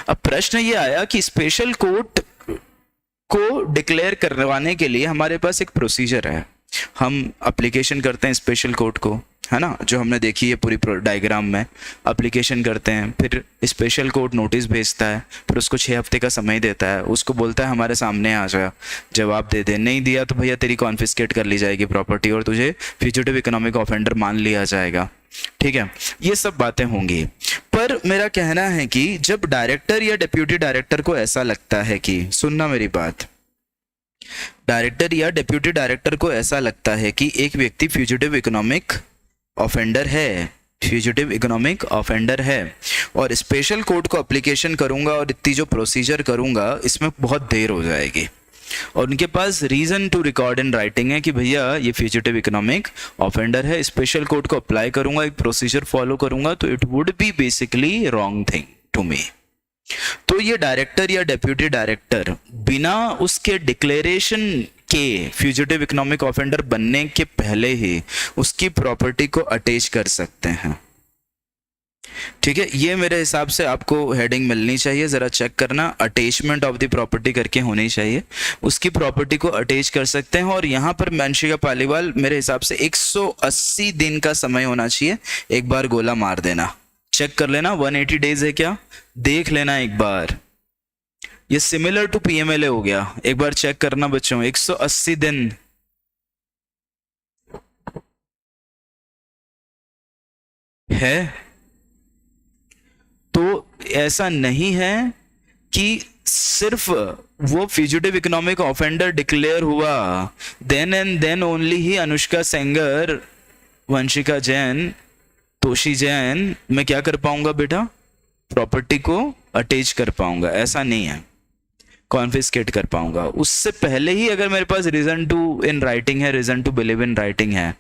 अब प्रश्न ये आया कि स्पेशल कोर्ट को डिक्लेयर करवाने के लिए हमारे पास एक प्रोसीजर है। हम एप्लीकेशन करते हैं स्पेशल कोर्ट को, है ना, जो हमने देखी है पूरी डायग्राम में। एप्लीकेशन करते हैं, फिर स्पेशल कोर्ट नोटिस भेजता है, फिर उसको 6 हफ्ते का समय देता है, उसको बोलता है हमारे सामने आ जा, जवाब दे दे। नहीं दिया तो भैया तेरी कॉन्फिस्केट कर ली जाएगी प्रॉपर्टी और तुझे फ्यूजिटिव इकोनॉमिक ऑफेंडर मान लिया जाएगा। ठीक है, ये सब बातें होंगी। पर मेरा कहना है कि जब डायरेक्टर या डिप्यूटी डायरेक्टर को ऐसा लगता है कि, सुनना मेरी बात, डायरेक्टर या डिप्यूटी डायरेक्टर को ऐसा लगता है कि एक व्यक्ति फ्यूजिटिव इकोनॉमिक ऑफेंडर है, फ्यूजिटिव इकोनॉमिक ऑफेंडर है, और स्पेशल कोर्ट को एप्लीकेशन करूंगा और इतनी जो प्रोसीजर करूंगा इसमें बहुत देर हो जाएगी, और उनके पास reason to record in writing है कि भैया ये फ्यूजिटिव इकोनॉमिक ऑफेंडर है, स्पेशल कोर्ट को अप्लाई करूंगा, एक प्रोसीजर फॉलो करूंगा, तो it would be basically wrong thing to me. तो ये डायरेक्टर या डेप्यूटी डायरेक्टर बिना उसके डिक्लेरेशन के फ्यूजिटिव इकोनॉमिक ऑफेंडर बनने के पहले ही उसकी प्रॉपर्टी को अटैच कर सकते हैं। ठीक है, ये मेरे हिसाब से आपको हेडिंग मिलनी चाहिए, जरा चेक करना, अटैचमेंट ऑफ द प्रॉपर्टी करके होनी चाहिए। उसकी प्रॉपर्टी को अटैच कर सकते हैं, और यहाँ पर वंशिका पालीवाल मेरे हिसाब से 180 दिन का समय होना चाहिए। एक बार गोला मार देना, चेक कर लेना 180 डेज है क्या, देख लेना एक बार। ये सिमिलर टू पीएमएलए हो गया, एक बार चेक करना बच्चों, 180 दिन है। तो ऐसा नहीं है कि सिर्फ वो फ्यूजिटिव इकोनॉमिक ऑफेंडर डिक्लेयर हुआ देन एंड देन ओनली ही अनुष्का सेंगर, वंशिका जैन, तोशी जैन मैं क्या कर पाऊंगा बेटा, प्रॉपर्टी को अटैच कर पाऊंगा, ऐसा नहीं है, कॉन्फिस्केट कर पाऊंगा। उससे पहले ही अगर मेरे पास रीजन टू इन राइटिंग है, reason to believe in writing है,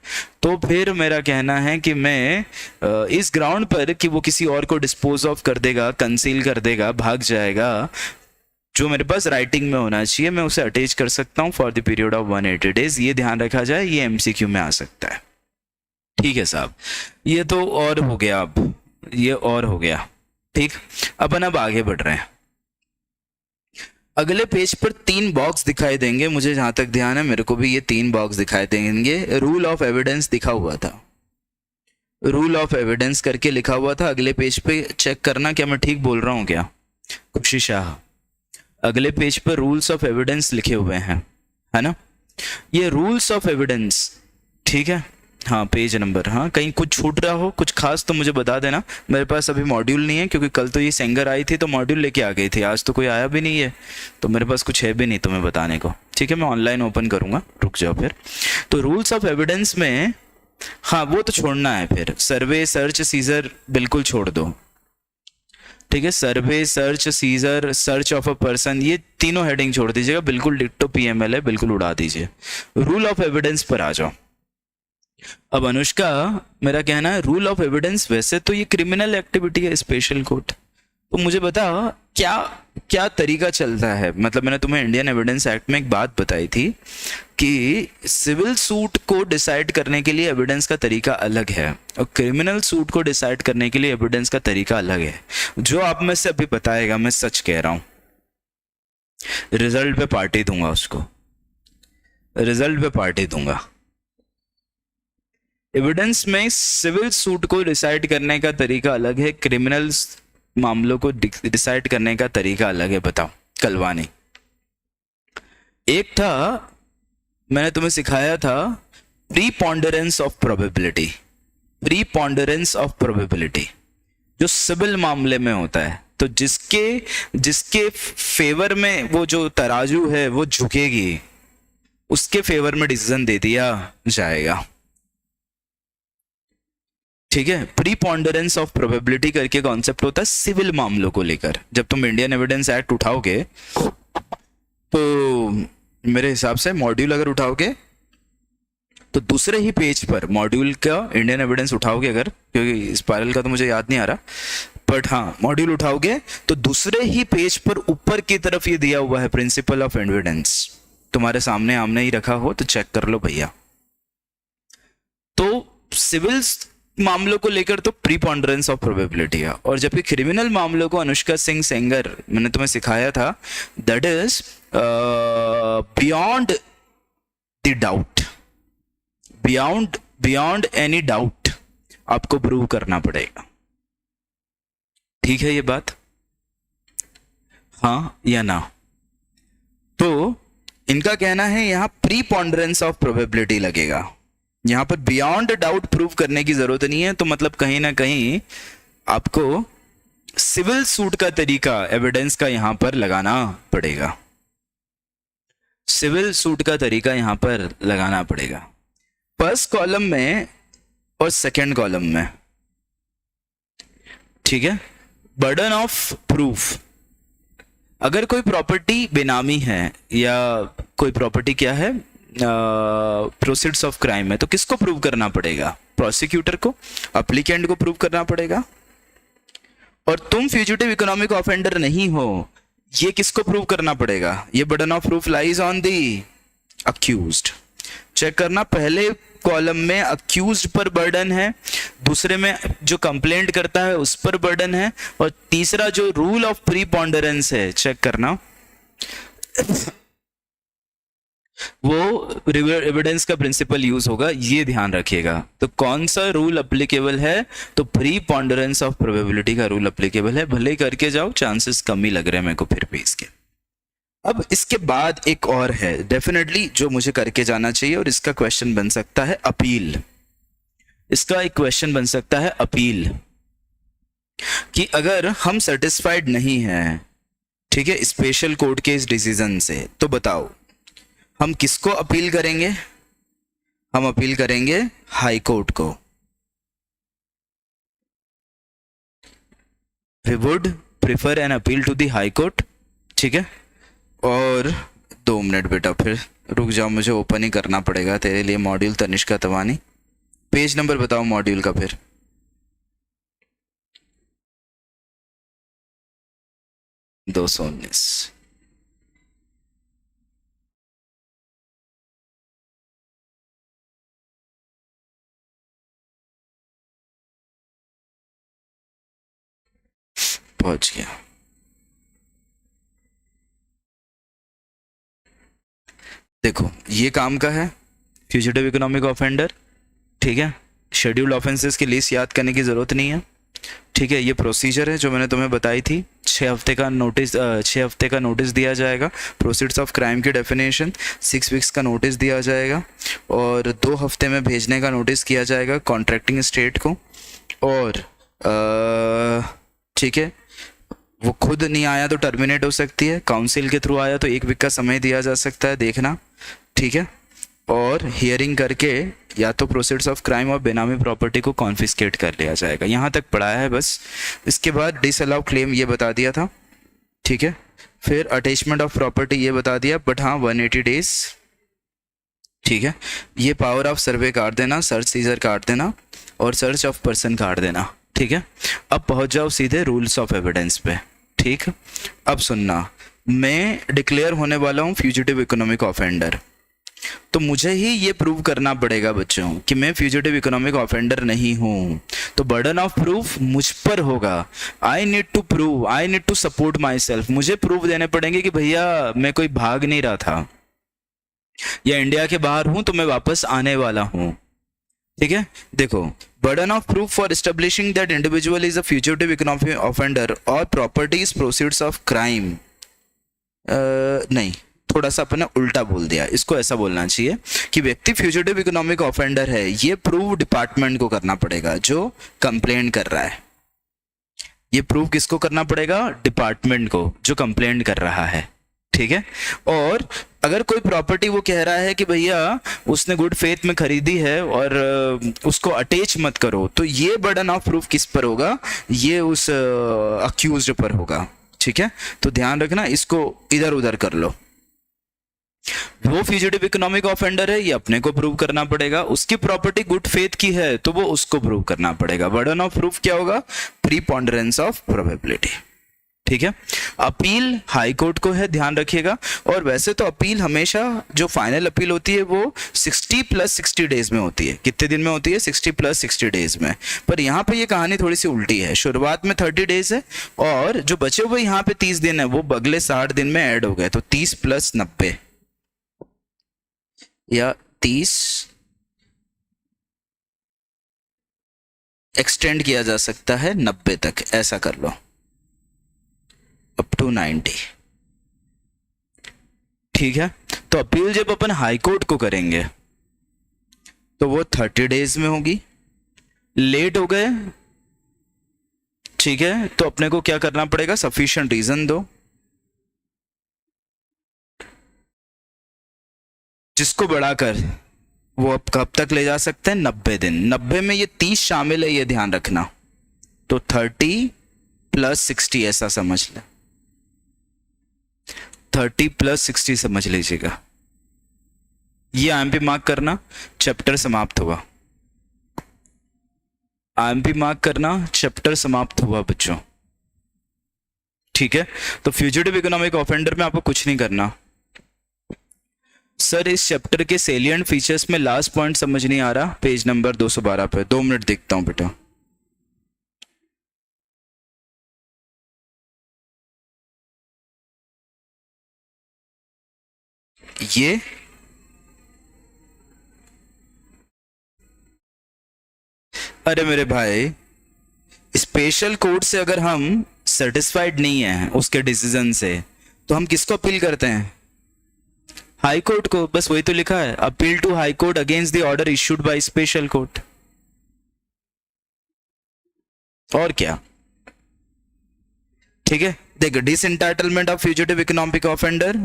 तो फिर मेरा कहना है कि मैं इस ग्राउंड पर कि वो किसी और को डिस्पोज ऑफ कर देगा, कंसील कर देगा, भाग जाएगा, जो मेरे पास राइटिंग में होना चाहिए मैं उसे अटैच कर सकता हूं for the period of 180 days. ये ध्यान रखा जाए, ये एमसीक्यू में आ सकता है। ठीक है साहब, ये तो और हो गया, अब ये और हो गया। ठीक, अपन अब आगे बढ़ रहे हैं। अगले पेज पर 3 बॉक्स दिखाई देंगे, मुझे जहां तक ध्यान है मेरे को भी ये 3 बॉक्स दिखाई देंगे। रूल ऑफ एविडेंस दिखा हुआ था, रूल ऑफ एविडेंस करके लिखा हुआ था अगले पेज पे, चेक करना क्या मैं ठीक बोल रहा हूं क्या। खुशी शाह, अगले पेज पर रूल्स ऑफ एविडेंस लिखे हुए हैं, है ना, ये रूल्स ऑफ एविडेंस। ठीक है, हाँ पेज नंबर, हाँ कहीं कुछ छूट रहा हो कुछ खास तो मुझे बता देना। मेरे पास अभी मॉड्यूल नहीं है क्योंकि कल तो ये सेंगर आई थी तो मॉड्यूल लेके आ गई थी, आज तो कोई आया भी नहीं है, तो मेरे पास कुछ है भी नहीं तुम्हें बताने को। ठीक है, मैं ऑनलाइन ओपन करूंगा, रुक जाओ फिर। तो रूल्स ऑफ एविडेंस में, हाँ वो तो छोड़ना है, फिर सर्वे सर्च सीजर बिल्कुल छोड़ दो। ठीक है, survey search seizure search of a person, ये तीनों हेडिंग छोड़ दीजिएगा, बिल्कुल डिट्टो पीएमएल है, बिल्कुल उड़ा दीजिए। रूल ऑफ एविडेंस पर आ जाओ। अब अनुष्का, मेरा कहना है रूल ऑफ एविडेंस वैसे तो ये क्रिमिनल एक्टिविटी है स्पेशल कोर्ट, तो मुझे बता क्या क्या तरीका चलता है, मतलब मैंने तुम्हें इंडियन एविडेंस एक्ट में एक बात बताई थी कि सिविल सूट को डिसाइड करने के लिए एविडेंस का तरीका अलग है और क्रिमिनल सूट को डिसाइड करने के लिए एविडेंस का तरीका अलग है। जो आप में से अभी बताएगा, मैं सच कह रहा हूं, रिजल्ट पे पार्टी दूंगा उसको, रिजल्ट पे पार्टी दूंगा। एविडेंस में सिविल सूट को डिसाइड करने का तरीका अलग है, क्रिमिनल मामलों को डिसाइड करने का तरीका अलग है। बताओ कलवानी। एक था, मैंने तुम्हें सिखाया था preponderance of probability, preponderance of probability जो सिविल मामले में होता है। तो जिसके जिसके फेवर में वो जो तराजू है वो झुकेगी, उसके फेवर में डिसीजन दे दिया जाएगा। ठीक है, प्रीपॉन्डरेंस ऑफ प्रोबेबिलिटी करके कॉन्सेप्ट होता है सिविल मामलों को लेकर। जब तुम इंडियन एविडेंस एक्ट उठाओगे तो मेरे हिसाब से मॉड्यूल अगर उठाओगे तो दूसरे ही पेज पर मॉड्यूल का इंडियन एविडेंस उठाओगे अगर, क्योंकि स्पाइरल का तो मुझे याद नहीं आ रहा, बट हाँ मॉड्यूल उठाओगे तो दूसरे ही पेज पर ऊपर की तरफ ये दिया हुआ है प्रिंसिपल ऑफ एविडेंस। तुम्हारे सामने आमने ही रखा हो तो चेक कर लो भैया। तो सिविल मामलों को लेकर तो प्रीपॉन्डरेंस ऑफ प्रोबेबिलिटी है, और जबकि क्रिमिनल मामलों को अनुष्का सिंह सेंगर मैंने तुम्हें सिखाया था, that is beyond the doubt, beyond any doubt आपको प्रूव करना पड़ेगा। ठीक है ये बात, हाँ या ना? तो इनका कहना है यहां प्रीपॉन्डरेंस ऑफ प्रोबेबिलिटी लगेगा, यहां पर बियॉन्ड डाउट प्रूव करने की जरूरत नहीं है। तो मतलब कहीं ना कहीं आपको सिविल सूट का तरीका एविडेंस का यहां पर लगाना पड़ेगा, सिविल सूट का तरीका यहां पर लगाना पड़ेगा। फर्स्ट कॉलम में और सेकंड कॉलम में, ठीक है। बर्डन ऑफ प्रूफ, अगर कोई प्रॉपर्टी बेनामी है या कोई प्रॉपर्टी क्या है, प्रोसीड्स ऑफ क्राइम है, तो किसको प्रूव करना पड़ेगा? प्रोसिक्यूटर को, अप्लीकेंट को प्रूव करना पड़ेगा। और तुम फ्यूजिटिव इकोनॉमिक ऑफेंडर नहीं हो, ये किसको प्रूव करना पड़ेगा? ये burden of proof lies on the accused. Check करना, पहले कॉलम में अक्यूज्ड पर बर्डन है, दूसरे में जो कंप्लेंट करता है उस पर बर्डन है, और तीसरा जो रूल ऑफ प्रीपॉन्डरेंस है, चेक करना वो एविडेंस का प्रिंसिपल यूज होगा, ये ध्यान रखिएगा। तो कौन सा रूल अप्लीकेबल है? तो प्रीपॉन्डरेंस ऑफ प्रोबेबिलिटी का रूल अप्लीकेबल है। भले ही करके जाओ, चांसेस कम ही लग रहे हैं मेरे को फिर भी इसके। अब इसके बाद एक और है डेफिनेटली जो मुझे करके जाना चाहिए, और इसका क्वेश्चन बन सकता है अपील। इसका एक क्वेश्चन बन सकता है अपील, कि अगर हम सेटिस्फाइड नहीं हैं, ठीक है, स्पेशल कोर्ट के इस डिसीजन से, तो बताओ हम किसको अपील करेंगे? हम अपील करेंगे हाई कोर्ट को। We would prefer an appeal to the high court, ठीक है। और 2 मिनट बेटा, फिर रुक जाओ, मुझे ओपन ही करना पड़ेगा तेरे लिए मॉड्यूल तनिष्का तवानी। पेज नंबर बताओ मॉड्यूल का फिर। दो 219। पहुंच गया। देखो ये काम का है, फ्यूजिटिव इकोनॉमिक ऑफेंडर, ठीक है। शेड्यूल्ड ऑफेंसेस की लिस्ट याद करने की जरूरत नहीं है, ठीक है। ये प्रोसीजर है जो मैंने तुम्हें बताई थी। 6 हफ्ते का नोटिस 6 हफ्ते का नोटिस दिया जाएगा। प्रोसीड्स ऑफ क्राइम की डेफिनेशन, 6 वीक्स का नोटिस दिया जाएगा, और 2 हफ्ते में भेजने का नोटिस किया जाएगा कॉन्ट्रैक्टिंग स्टेट को। और ठीक है, वो खुद नहीं आया तो टर्मिनेट हो सकती है, काउंसिल के थ्रू आया तो 1 वीक का समय दिया जा सकता है, देखना, ठीक है। और हियरिंग करके या तो प्रोसीड्स ऑफ क्राइम और बेनामी प्रॉपर्टी को कॉन्फिस्केट कर लिया जाएगा। यहाँ तक पढ़ाया है बस। इसके बाद डिसअलाउ क्लेम ये बता दिया था, ठीक है। फिर अटैचमेंट ऑफ प्रॉपर्टी ये बता दिया, बट हाँ 180 डेज, ठीक है। ये पावर ऑफ सर्वे काट देना, सर्च सीजर काट देना, और सर्च ऑफ पर्सन काट देना, ठीक है। अब पहुंच जाओ सीधे रूल्स ऑफ एविडेंस पे, ठीक, अब सुनना, मैं डिक्लेयर होने वाला हूँ फ्यूजिटिव इकोनॉमिक ऑफेंडर, तो मुझे ही ये प्रूव करना पड़ेगा बच्चों कि मैं फ्यूजिटिव इकोनॉमिक ऑफेंडर नहीं हूं। तो बर्डन ऑफ प्रूफ मुझ पर होगा। I need to prove, I need to support myself, मुझे प्रूफ देने पड़ेंगे कि भैया मैं कोई भाग नहीं रहा था, या इंडिया के बाहर हूं तो मैं वापस आने वाला हूं। ठीक है, देखो, burden of proof for establishing that individual is a fugitive economic offender और प्रॉपर्टीज प्रोसीड्स ऑफ क्राइम, नहीं, थोड़ा सा अपने उल्टा बोल दिया, इसको ऐसा बोलना चाहिए कि व्यक्ति फ्यूजिटिव इकोनॉमिक ऑफेंडर है, ये प्रूव डिपार्टमेंट को करना पड़ेगा जो कंप्लेन कर रहा है। ये प्रूव किसको करना पड़ेगा? डिपार्टमेंट को जो कंप्लेन कर रहा है। ठीक है, और अगर कोई प्रॉपर्टी वो कह रहा है कि भैया उसने गुड फेथ में खरीदी है और उसको अटैच मत करो, तो ये बर्डन ऑफ प्रूफ किस पर होगा? ये उस अक्यूज्ड पर होगा। ठीक है, तो ध्यान रखना, इसको इधर उधर कर लो। वो फ्यूजिटिव इकोनॉमिक ऑफेंडर है, ये अपने को प्रूव करना पड़ेगा, उसकी प्रॉपर्टी गुड फेथ की है तो वो उसको प्रूव करना पड़ेगा। बर्डन ऑफ प्रूफ क्या होगा? Preponderance of probability. ठीक है, अपील हाई कोर्ट को है, ध्यान रखिएगा। और वैसे तो अपील हमेशा जो फाइनल अपील होती है वो 60 + 60 डेज में होती है। कितने दिन में होती है? 60 + 60 डेज में। पर यहाँ पे ये कहानी थोड़ी सी उल्टी है, शुरुआत में 30 डेज है और जो बचे हुए यहाँ पे 30 दिन है वो अगले 60 दिन में ऐड हो गए, तो 30 + 90 या 30 एक्सटेंड किया जा सकता है 90 तक, ऐसा कर लो, अप टू 90। ठीक है, तो अपील जब अपन हाई कोर्ट को करेंगे तो वो 30 डेज में होगी। लेट हो गए, ठीक है, तो अपने को क्या करना पड़ेगा? सफिशिएंट रीजन दो, जिसको बढ़ाकर वो अब कब तक ले जा सकते हैं? 90 दिन। 90 में ये 30 शामिल है, ये ध्यान रखना। तो 30 + 60 ऐसा समझ ले, 30 + 60 समझ लीजिएगा। ये आईएमपी मार्क करना, चैप्टर समाप्त हुआ। आईएमपी मार्क करना, चैप्टर समाप्त हुआ बच्चों। ठीक है, तो फ्यूजिटिव इकोनॉमिक ऑफेंडर में आपको कुछ नहीं करना। सर इस चैप्टर के सेलिएंट फीचर्स में लास्ट पॉइंट समझ नहीं आ रहा, पेज नंबर 212 पे। 2 मिनट देखता हूं बेटा। ये अरे मेरे भाई, स्पेशल कोर्ट से अगर हम सेटिस्फाइड नहीं है उसके डिसीजन से, तो हम किसको अपील करते हैं? हाई कोर्ट को। बस वही तो लिखा है, appeal to high court against the order issued by special court. और क्या? ठीक है, देख, disentitlement of fugitive economic offender,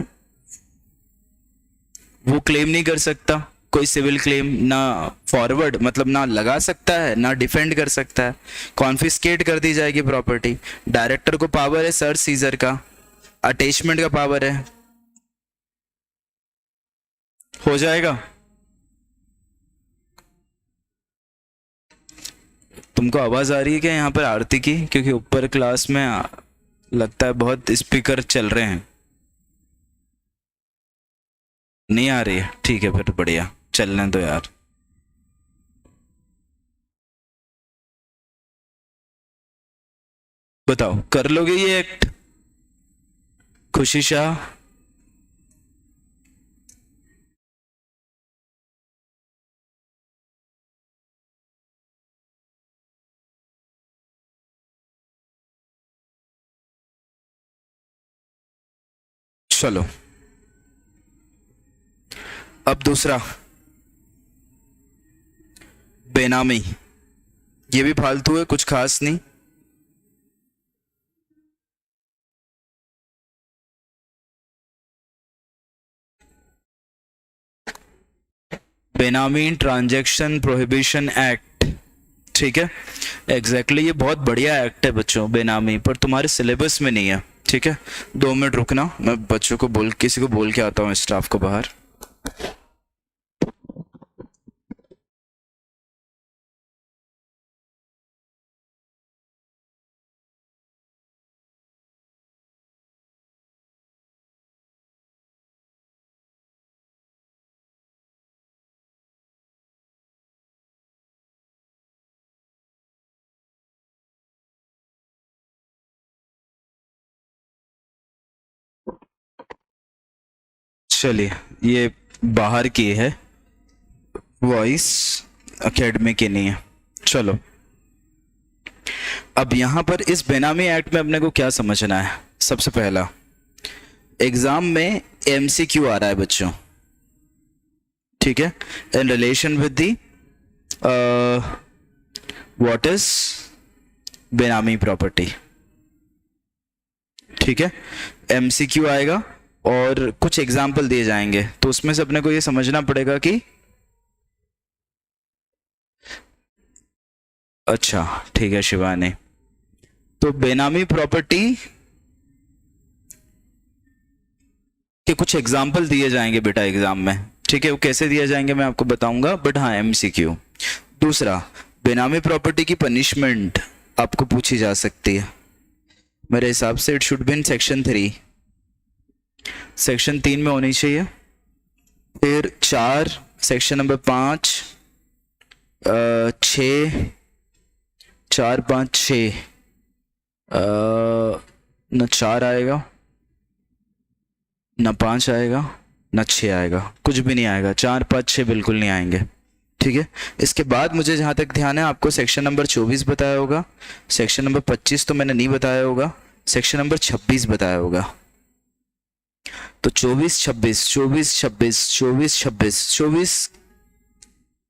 वो क्लेम नहीं कर सकता कोई सिविल क्लेम, ना फॉरवर्ड मतलब ना लगा सकता है ना डिफेंड कर सकता है। कॉन्फिस्केट कर दी जाएगी प्रॉपर्टी। डायरेक्टर को पावर है सर्च सीजर का, अटैचमेंट का पावर है, हो जाएगा। तुमको आवाज आ रही है क्या यहाँ पर आरती की? क्योंकि ऊपर क्लास में लगता है बहुत स्पीकर चल रहे हैं। नहीं आ रही है? ठीक है, फिर बढ़िया, चलने दो यार। बताओ, कर लोगे ये एक्ट? खुशी शाह, चलो अब दूसरा, बेनामी। ये भी फालतू है, कुछ खास नहीं। बेनामी ट्रांजैक्शन प्रोहिबिशन एक्ट। ठीक है, एग्जैक्टली ये बहुत बढ़िया एक्ट है बच्चों, बेनामी, पर तुम्हारे सिलेबस में नहीं है। ठीक है, 2 मिनट रुकना, मैं बच्चों को किसी को बोल के आता हूँ, स्टाफ को बाहर। चलिए, ये बाहर की है, वॉइस एकेडमी की नहीं है। चलो, अब यहां पर इस बेनामी एक्ट में अपने को क्या समझना है? सबसे पहला, एग्जाम में एमसीक्यू आ रहा है बच्चों, ठीक है, इन relation with the what is बेनामी प्रॉपर्टी, ठीक है, एमसीक्यू आएगा और कुछ एग्जाम्पल दिए जाएंगे, तो उसमें से अपने को ये समझना पड़ेगा कि अच्छा ठीक है शिवानी, तो बेनामी प्रॉपर्टी के कुछ एग्जाम्पल दिए जाएंगे बेटा एग्जाम में, ठीक है, वो कैसे दिए जाएंगे मैं आपको बताऊंगा, बट हाँ एमसीक्यू। दूसरा, बेनामी प्रॉपर्टी की पनिशमेंट आपको पूछी जा सकती है, मेरे हिसाब से it should be in section 3, section 3 में होनी चाहिए। फिर 4, सेक्शन नंबर 5, 6, 4, 5, 6, न 4 आएगा, न 5 आएगा, न 6 आएगा, कुछ भी नहीं आएगा, 4, 5, 6 बिल्कुल नहीं आएंगे, ठीक है। इसके बाद मुझे जहाँ तक ध्यान है आपको सेक्शन नंबर 24 बताया होगा, सेक्शन नंबर 25 तो मैंने नहीं बताया होगा, सेक्शन नंबर 26 बताया होगा। तो 24, 26, 24, 26, 24, 26, 24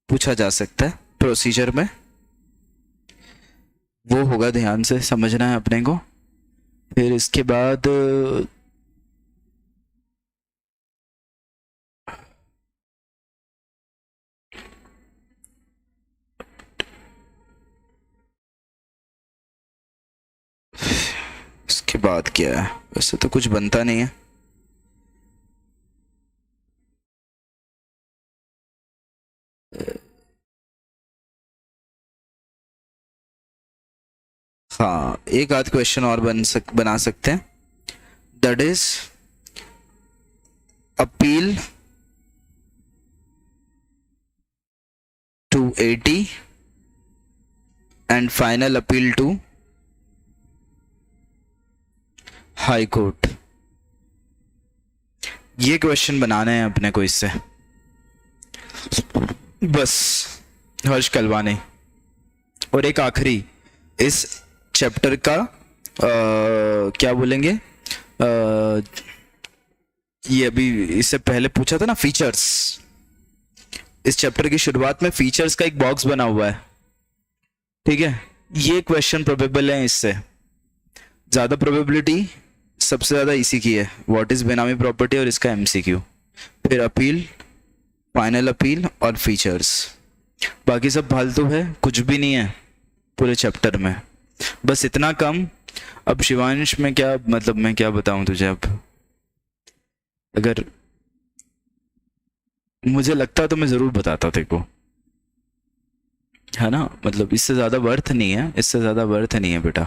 पूछा जा सकता है प्रोसीजर में, वो होगा, ध्यान से समझना है अपने को। फिर इसके बाद क्या है, वैसे तो कुछ बनता नहीं है। हाँ, एक आध क्वेश्चन और बना सकते हैं, that is appeal to 80 and final appeal to high court. ये क्वेश्चन बनाने हैं अपने को इससे, बस हर्ष कलवाने। और एक आखिरी इस चैप्टर का क्या बोलेंगे, ये अभी इससे पहले पूछा था ना फीचर्स, इस चैप्टर की शुरुआत में फीचर्स का एक बॉक्स बना हुआ है, ठीक है, ये क्वेश्चन प्रोबेबल है, इससे ज्यादा प्रोबेबिलिटी सबसे ज्यादा इसी की है, व्हाट इज बेनामी प्रॉपर्टी और इसका एमसीक्यू, फिर अपील, फाइनल अपील और फीचर्स, बाकी सब फालतू है, कुछ भी नहीं है पूरे चैप्टर में, बस इतना कम। अब शिवांश में क्या मतलब, मैं क्या बताऊं तुझे, अब अगर मुझे लगता तो मैं जरूर बताता तेरे को, है ना, मतलब इससे ज्यादा वर्थ नहीं है, इससे ज्यादा वर्थ नहीं है बेटा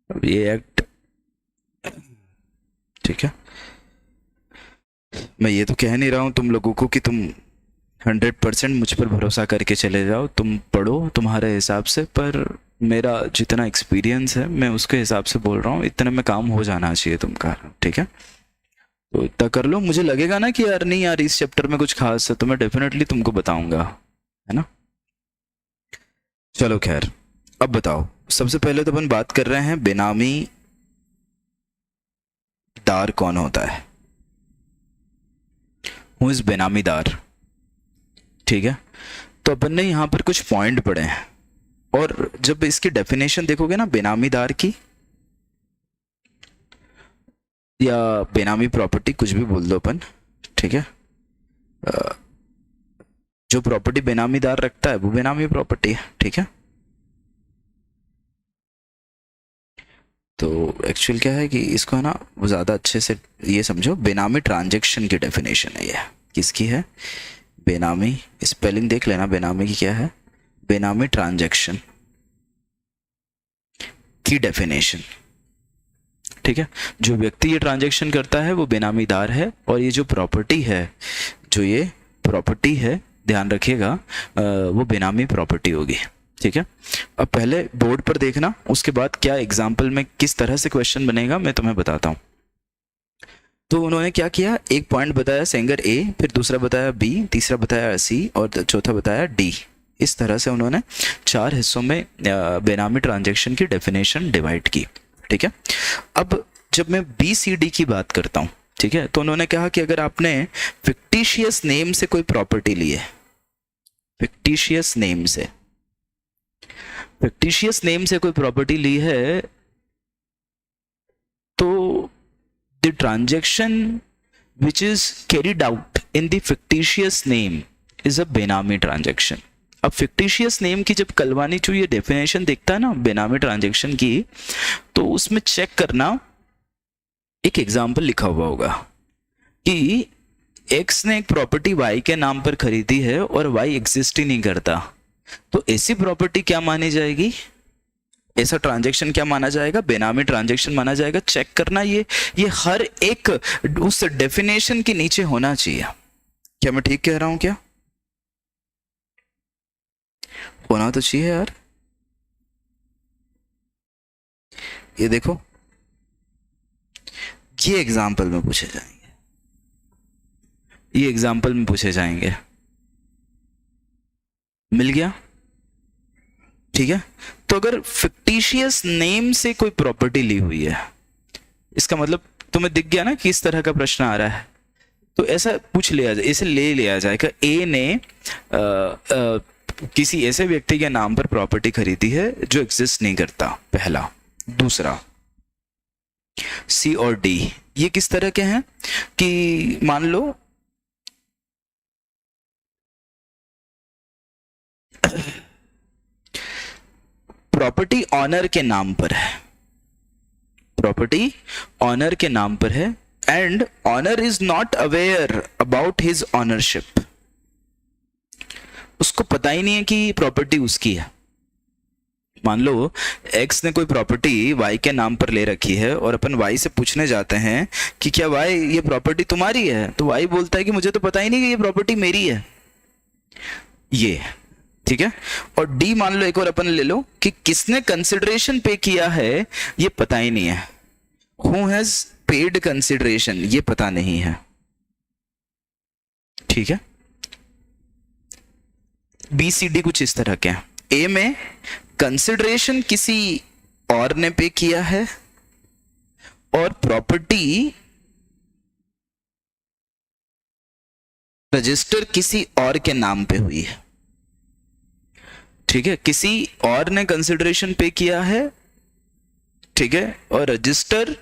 अब ये एक्ट, ठीक है। मैं ये तो कह नहीं रहा हूं तुम लोगों को कि तुम 100% मुझ पर भरोसा करके चले जाओ, तुम पढ़ो तुम्हारे हिसाब से, पर मेरा जितना एक्सपीरियंस है मैं उसके हिसाब से बोल रहा हूँ, इतने में काम हो जाना चाहिए तुमका, ठीक है, तो इतना कर लो। मुझे लगेगा ना कि यार नहीं यार इस चैप्टर में कुछ खास है, तो मैं डेफिनेटली तुमको बताऊंगा, है ना। चलो खैर, अब बताओ, सबसे पहले तो अपन बात कर रहे हैं बेनामी दार कौन होता है, हु इज बेनामी दार, ठीक है। तो अपन ने यहां पर कुछ पॉइंट पढ़े हैं, और जब इसकी डेफिनेशन देखोगे ना बेनामी दार की, या बेनामी प्रॉपर्टी, कुछ भी बोल दो अपन, ठीक है, जो प्रॉपर्टी बेनामीदार रखता है वो बेनामी प्रॉपर्टी है, ठीक है। तो एक्चुअल क्या है कि इसको है ना वो ज़्यादा अच्छे से ये समझो, बेनामी ट्रांजैक्शन की डेफिनेशन है ये, किसकी है, बेनामी, स्पेलिंग देख लेना बेनामी की क्या है, बेनामी ट्रांजैक्शन की डेफिनेशन, ठीक है। जो व्यक्ति ये ट्रांजैक्शन करता है वो बेनामीदार है, और ये जो प्रॉपर्टी है, जो ये प्रॉपर्टी है, ध्यान रखिएगा, वो बेनामी प्रॉपर्टी होगी, ठीक है। अब पहले बोर्ड पर देखना, उसके बाद क्या एग्जाम्पल में किस तरह से क्वेश्चन बनेगा मैं तुम्हें बताता हूँ। तो उन्होंने क्या किया, एक पॉइंट बताया सेंगर ए, फिर दूसरा बताया बी, तीसरा बताया सी और चौथा बताया डी। इस तरह से उन्होंने 4 हिस्सों में बेनामी ट्रांजैक्शन की डेफिनेशन डिवाइड की। ठीक है, अब जब मैं BCD की बात करता हूँ, ठीक है, तो उन्होंने कहा कि अगर आपने फिक्टिशियस नेम से कोई प्रॉपर्टी ली है, फिक्टिशियस नेम से कोई प्रॉपर्टी ली है, तो the transaction which is carried out in the fictitious name is a बेनामी ट्रांजैक्शन। अब फिक्टिशियस नेम की जब कलवानी चू ये डेफिनेशन देखता है ना बेनामी ट्रांजैक्शन की, तो उसमें चेक करना, एक एग्जांपल लिखा हुआ होगा कि एक्स ने एक प्रॉपर्टी वाई के नाम पर खरीदी है और वाई एग्जिस्ट ही नहीं करता, तो ऐसी प्रॉपर्टी क्या मानी जाएगी, ऐसा ट्रांजैक्शन क्या माना जाएगा, बेनामी ट्रांजैक्शन माना जाएगा। चेक करना ये हर एक उस डेफिनेशन के नीचे होना चाहिए। क्या मैं ठीक कह रहा हूं क्या? होना तो चाहिए यार। ये देखो, ये एग्जाम्पल में पूछे जाएंगे, ये एग्जाम्पल में पूछे जाएंगे। मिल गया? ठीक है, तो अगर फिक्टिशियस नेम से कोई प्रॉपर्टी ली हुई है, इसका मतलब तुम्हें दिख गया ना कि इस तरह का प्रश्न आ रहा है, तो ऐसा पूछ लिया जाए, इसे ले लिया जाए कि ए ने किसी ऐसे व्यक्ति के नाम पर प्रॉपर्टी खरीदी है जो एग्जिस्ट नहीं करता, पहला। दूसरा, सी और डी ये किस तरह के हैं कि मान लो प्रॉपर्टी ऑनर के नाम पर है, प्रॉपर्टी ऑनर के नाम पर है and owner is not aware about his ownership. उसको पता ही नहीं है कि प्रॉपर्टी उसकी है। मान लो एक्स ने कोई प्रॉपर्टी वाई के नाम पर ले रखी है और अपन वाई से पूछने जाते हैं कि क्या वाई ये प्रॉपर्टी तुम्हारी है, तो वाई बोलता है कि मुझे तो पता ही नहीं कि ये प्रॉपर्टी मेरी है, ये। ठीक है, और डी मान लो एक और अपन ले लो कि किसने कंसिडरेशन पे किया है ये पता ही नहीं है, हु हैज पेड कंसिडरेशन ये पता नहीं है। ठीक है, BCD कुछ इस तरह के हैं। ए में कंसिडरेशन किसी और ने पे किया है और प्रॉपर्टी रजिस्टर किसी और के नाम पे हुई है। ठीक है, किसी और ने कंसिडरेशन पे किया है, ठीक है, और रजिस्टर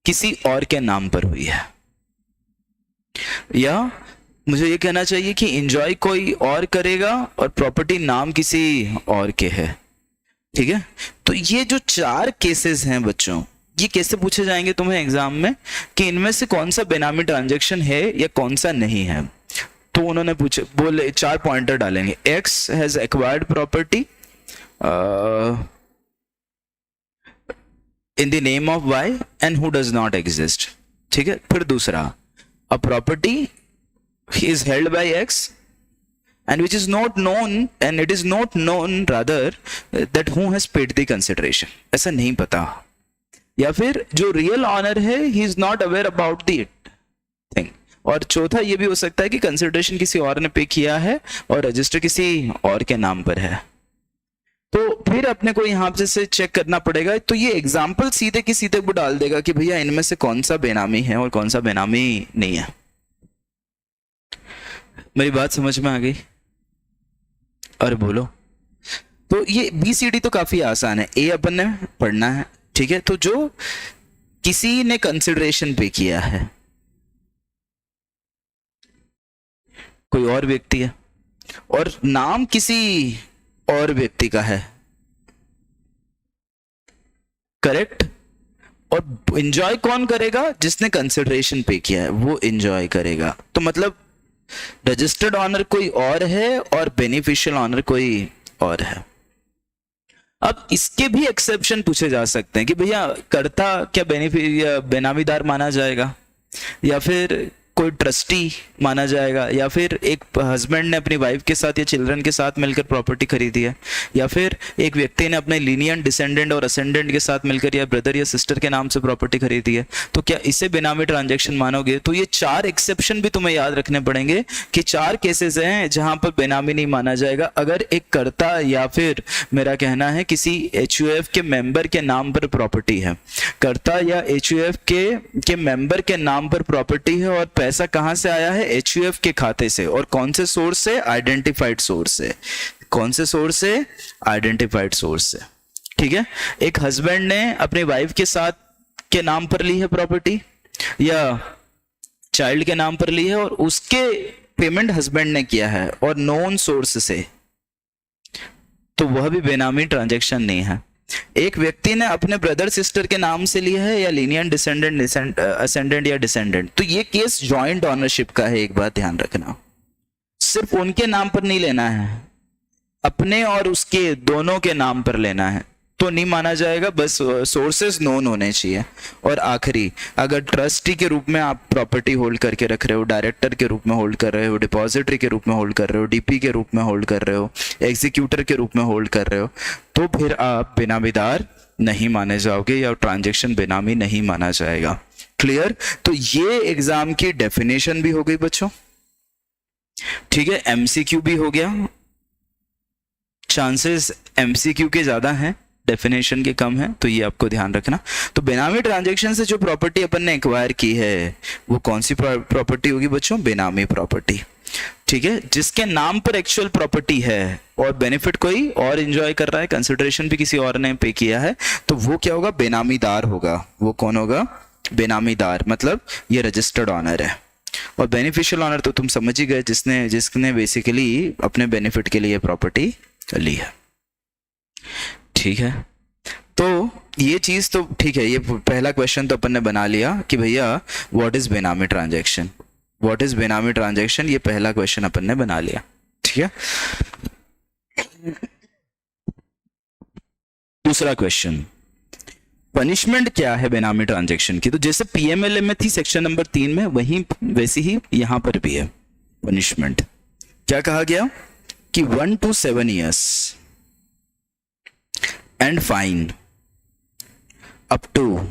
किसी और के नाम पर हुई है। या मुझे ये कहना चाहिए कि एंजॉय कोई और करेगा और प्रॉपर्टी नाम किसी और के है। ठीक है, तो ये जो 4 केसेस हैं बच्चों, ये कैसे पूछे जाएंगे तुम्हें एग्जाम में कि इनमें से कौन सा बेनामी ट्रांजैक्शन है या कौन सा नहीं है। तो उन्होंने पूछे, बोले 4 पॉइंटर डालेंगे, X has acquired property in the name of Y and who does not exist. ठीक है, फिर दूसरा, a property is held by X and which is not known, and it is not known rather that who has paid the consideration, ऐसा नहीं पता। या फिर जो रियल ऑनर है he is not aware about the thing। और चौथा ये भी हो सकता है कि कंसिडरेशन किसी और ने पे किया है और रजिस्टर किसी और के नाम पर है। तो फिर अपने को यहाँ से चेक करना पड़ेगा। तो ये एग्जाम्पल सीधे की सीधे वो डाल देगा कि भैया इनमें से कौन सा बेनामी है और कौन सा बेनामी नहीं है। मेरी बात समझ में आ गई? अरे बोलो। तो ये BCD तो काफी आसान है, ए अपन ने पढ़ना है। ठीक है, तो जो किसी ने कंसिडरेशन पे किया है, कोई और व्यक्ति है और नाम किसी और व्यक्ति का है, करेक्ट। और एंजॉय कौन करेगा? जिसने कंसिडरेशन पे किया है वो एंजॉय करेगा। तो मतलब रजिस्टर्ड ऑनर कोई और है और बेनिफिशियल ऑनर कोई और है। अब इसके भी एक्सेप्शन पूछे जा सकते हैं कि भैया कर्ता क्या बेनामीदार माना जाएगा, या फिर कोई ट्रस्टी माना जाएगा, या फिर एक हस्बैंड ने अपनी वाइफ के साथ या चिल्ड्रन के साथ मिलकर प्रॉपर्टी खरीदी है, या फिर एक व्यक्ति ने अपने लीनियंट डिसेंडेंट और असेंडेंट के साथ मिलकर या ब्रदर या सिस्टर के नाम से प्रॉपर्टी खरीदी है, तो क्या इसे बेनामी ट्रांजैक्शन मानोगे? तो ये 4 एक्सेप्शन भी तुम्हें याद रखने पड़ेंगे कि 4 केसेस हैं जहां पर बेनामी नहीं माना जाएगा। अगर एक कर्ता या फिर मेरा कहना है किसी HUF के मेंबर के नाम पर प्रॉपर्टी है, कर्ता या HUF के मेंबर के नाम पर प्रॉपर्टी है, और पैसा कहां से आया है? HUF के खाते से, और कौन से सोर्स से? आइडेंटिफाइड सोर्स से। कौन से सोर्स से? आइडेंटिफाइड सोर्स से। ठीक है, एक हस्बैंड ने अपनी वाइफ के साथ के नाम पर ली है प्रॉपर्टी, या चाइल्ड के नाम पर ली है, और उसके पेमेंट हस्बैंड ने किया है और नॉन सोर्स से, तो वह भी बेनामी ट्रांजैक्शन नहीं है। एक व्यक्ति ने अपने ब्रदर सिस्टर के नाम से लिया है, या लीनियंट डिसेंडेंट असेंडेंट या डिसेंडेंट, तो ये केस जॉइंट ऑनरशिप का है। एक बात ध्यान रखना, सिर्फ उनके नाम पर नहीं लेना है, अपने और उसके दोनों के नाम पर लेना है, तो नहीं माना जाएगा। बस सोर्सेस नोन होने चाहिए। और आखिरी, अगर ट्रस्टी के रूप में आप प्रॉपर्टी होल्ड करके रख रहे हो, डायरेक्टर के रूप में होल्ड कर रहे हो, डिपॉजिटरी के रूप में होल्ड कर रहे हो, डीपी के रूप में होल्ड कर रहे हो, एग्जीक्यूटर के रूप में होल्ड कर रहे हो, तो फिर आप बेनामीदार नहीं माने जाओगे, या ट्रांजेक्शन बेनामी नहीं माना जाएगा। क्लियर? तो ये एग्जाम की डेफिनेशन भी हो गई बच्चों। ठीक है, MCQ भी हो गया। चांसेस MCQ के ज्यादा हैं, डेफिनेशन के कम है, तो ये आपको ध्यान रखना। तो बेनामी ट्रांजैक्शन से जो प्रॉपर्टी अपन ने एक्वायर की है वो कौन सी प्रॉपर्टी होगी बच्चों? बेनामी प्रॉपर्टी। ठीक है, जिसके नाम पर एक्चुअल प्रॉपर्टी है और बेनिफिट कोई और एंजॉय कर रहा है, कंसिडरेशन भी किसी और ने पे किया है, तो वो क्या होगा? बेनामीदार होगा। वो कौन होगा? बेनामीदार, मतलब ये रजिस्टर्ड ऑनर है। और बेनिफिशियल ऑनर तो तुम समझ ही गए, जिसने बेसिकली अपने बेनिफिट के लिए प्रॉपर्टी ली है। ठीक है, तो ये चीज तो ठीक है। ये पहला क्वेश्चन तो अपन ने बना लिया कि भैया व्हाट इज बेनामी ट्रांजैक्शन, व्हाट इज बेनामी ट्रांजैक्शन, ये पहला क्वेश्चन अपन ने बना लिया। ठीक है, दूसरा क्वेश्चन, पनिशमेंट क्या है बेनामी ट्रांजैक्शन की? तो जैसे PMLA में थी सेक्शन नंबर 3 में, वही वैसी ही यहां पर भी है पनिशमेंट। क्या कहा गया कि 1 to 7 years and fine up to,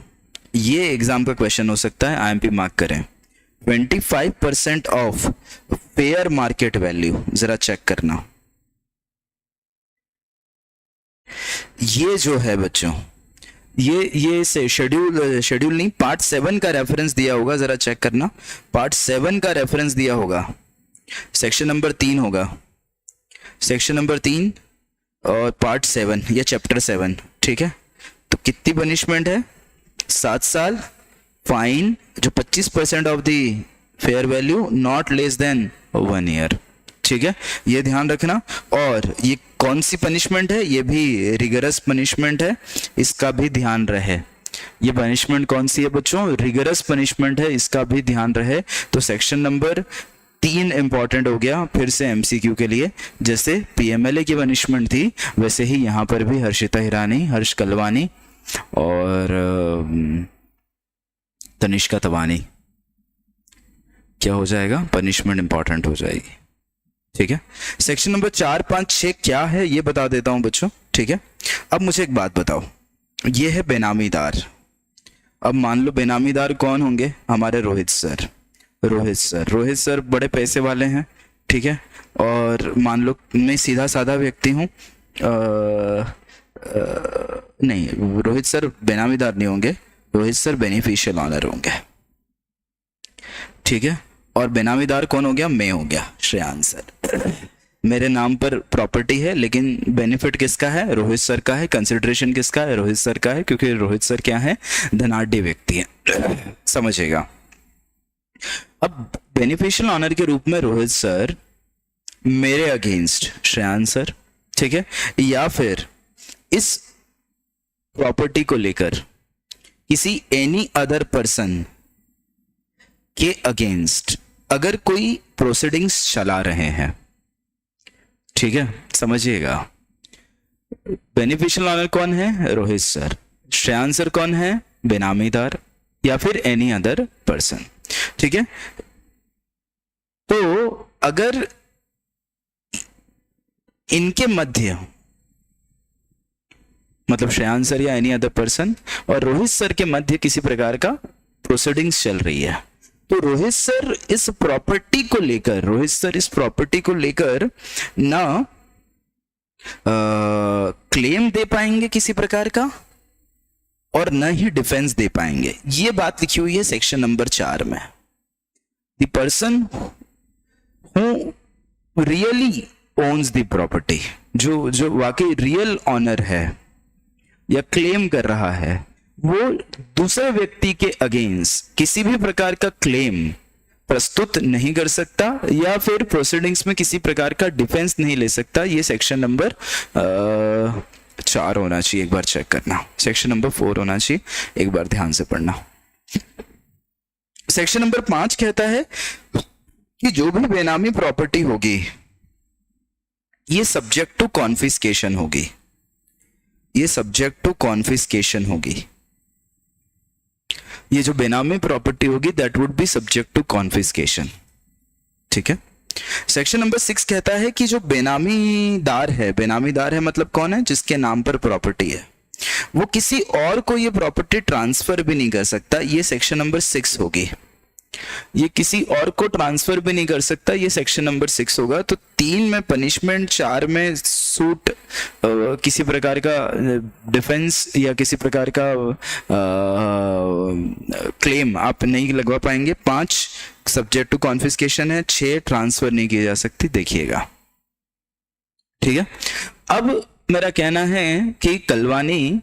ये एग्जाम का क्वेश्चन हो सकता है, IMP मार्क करें, 25% ऑफ फेयर मार्केट वैल्यू। जरा चेक करना, ये जो है बच्चों, ये से शेड्यूल नहीं, पार्ट 7 का रेफरेंस दिया होगा, जरा चेक करना। पार्ट 7 का रेफरेंस दिया होगा, सेक्शन नंबर 3 होगा, सेक्शन नंबर 3 और पार्ट 7 या चैप्टर 7। ठीक है, तो कितनी पनिशमेंट है? 7 साल, फाइन जो 25% of the fair value, not less than 1 year. ठीक है, ये ध्यान रखना। और ये कौन सी पनिशमेंट है? ये भी रिगरस पनिशमेंट है, इसका भी ध्यान रहे। ये पनिशमेंट कौन सी है बच्चों? रिगरस पनिशमेंट है, इसका भी ध्यान रहे। तो सेक्शन नंबर 3 इंपॉर्टेंट हो गया फिर से MCQ के लिए। जैसे PMLA की पनिशमेंट थी, वैसे ही यहाँ पर भी हर्षिता हिरानी, हर्ष कलवानी और तनिष्का तवानी क्या हो जाएगा? पनिशमेंट इंपॉर्टेंट हो जाएगी। ठीक है, सेक्शन नंबर 4, 5, 6 क्या है ये बता देता हूं बच्चों। ठीक है, अब मुझे एक बात बताओ, ये है बेनामीदार। अब मान लो बेनामीदार कौन होंगे? हमारे रोहित सर। रोहित सर बड़े पैसे वाले हैं। ठीक है, और मान लो मैं सीधा साधा व्यक्ति हूँ, नहीं, रोहित सर बेनामीदार नहीं होंगे, रोहित सर बेनिफिशियल ऑनर होंगे। ठीक है, और बेनामीदार कौन हो गया? मैं हो गया, श्रेयांश सर। मेरे नाम पर प्रॉपर्टी है, लेकिन बेनिफिट किसका है? रोहित सर का है। कंसिडरेशन किसका है? रोहित सर का है, क्योंकि रोहित सर क्या है? धनाढ्य व्यक्ति है। समझेगा? अब बेनिफिशियल ऑनर के रूप में रोहित सर मेरे अगेंस्ट श्रेयांश सर, ठीक है, या फिर इस प्रॉपर्टी को लेकर किसी एनी अदर पर्सन के अगेंस्ट अगर कोई प्रोसीडिंग्स चला रहे हैं, ठीक है, समझिएगा। बेनिफिशियल ऑनर कौन है? रोहित सर। श्रेयांश सर कौन है? बेनामीदार या फिर एनी अदर पर्सन। ठीक है, तो अगर इनके मध्य, मतलब श्रेयांश सर या एनी अदर पर्सन और रोहित सर के मध्य किसी प्रकार का प्रोसीडिंग्स चल रही है, तो रोहित सर इस प्रॉपर्टी को लेकर ना क्लेम दे पाएंगे किसी प्रकार का और न ही डिफेंस दे पाएंगे। ये बात लिखी हुई है सेक्शन नंबर 4 में। The person who really owns the property, जो वाकई रियल ऑनर है या क्लेम कर रहा है, वो दूसरे व्यक्ति के अगेंस्ट किसी भी प्रकार का क्लेम प्रस्तुत नहीं कर सकता या फिर प्रोसीडिंग्स में किसी प्रकार का डिफेंस नहीं ले सकता। ये सेक्शन नंबर 4 होना चाहिए, एक बार चेक करना। सेक्शन नंबर 4 होना चाहिए, एक बार ध्यान से पढ़ना। सेक्शन नंबर 5 कहता है कि जो भी बेनामी प्रॉपर्टी होगी ये सब्जेक्ट टू कॉन्फिस्केशन होगी, ये सब्जेक्ट टू कॉन्फिस्केशन होगी। ये जो बेनामी प्रॉपर्टी होगी that would be subject to confiscation, ठीक है। सेक्शन नंबर 6 कहता है कि जो बेनामीदार है मतलब कौन है, जिसके नाम पर प्रॉपर्टी है, वो किसी और को ये प्रॉपर्टी ट्रांसफर भी नहीं कर सकता। ये सेक्शन नंबर 6 होगी। ये किसी और को ट्रांसफर भी नहीं कर सकता, ये सेक्शन नंबर 6 होगा। तो 3 में पनिशमेंट, 4 में सूट, किसी प्रकार का डिफेंस या किसी प्रकार का क्लेम आप नहीं लगवा पाएंगे। 5 सब्जेक्ट टू कॉन्फिस्केशन है, 6 ट्रांसफर नहीं की जा सकती, देखिएगा, ठीक है। अब मेरा कहना है कि कलवानी,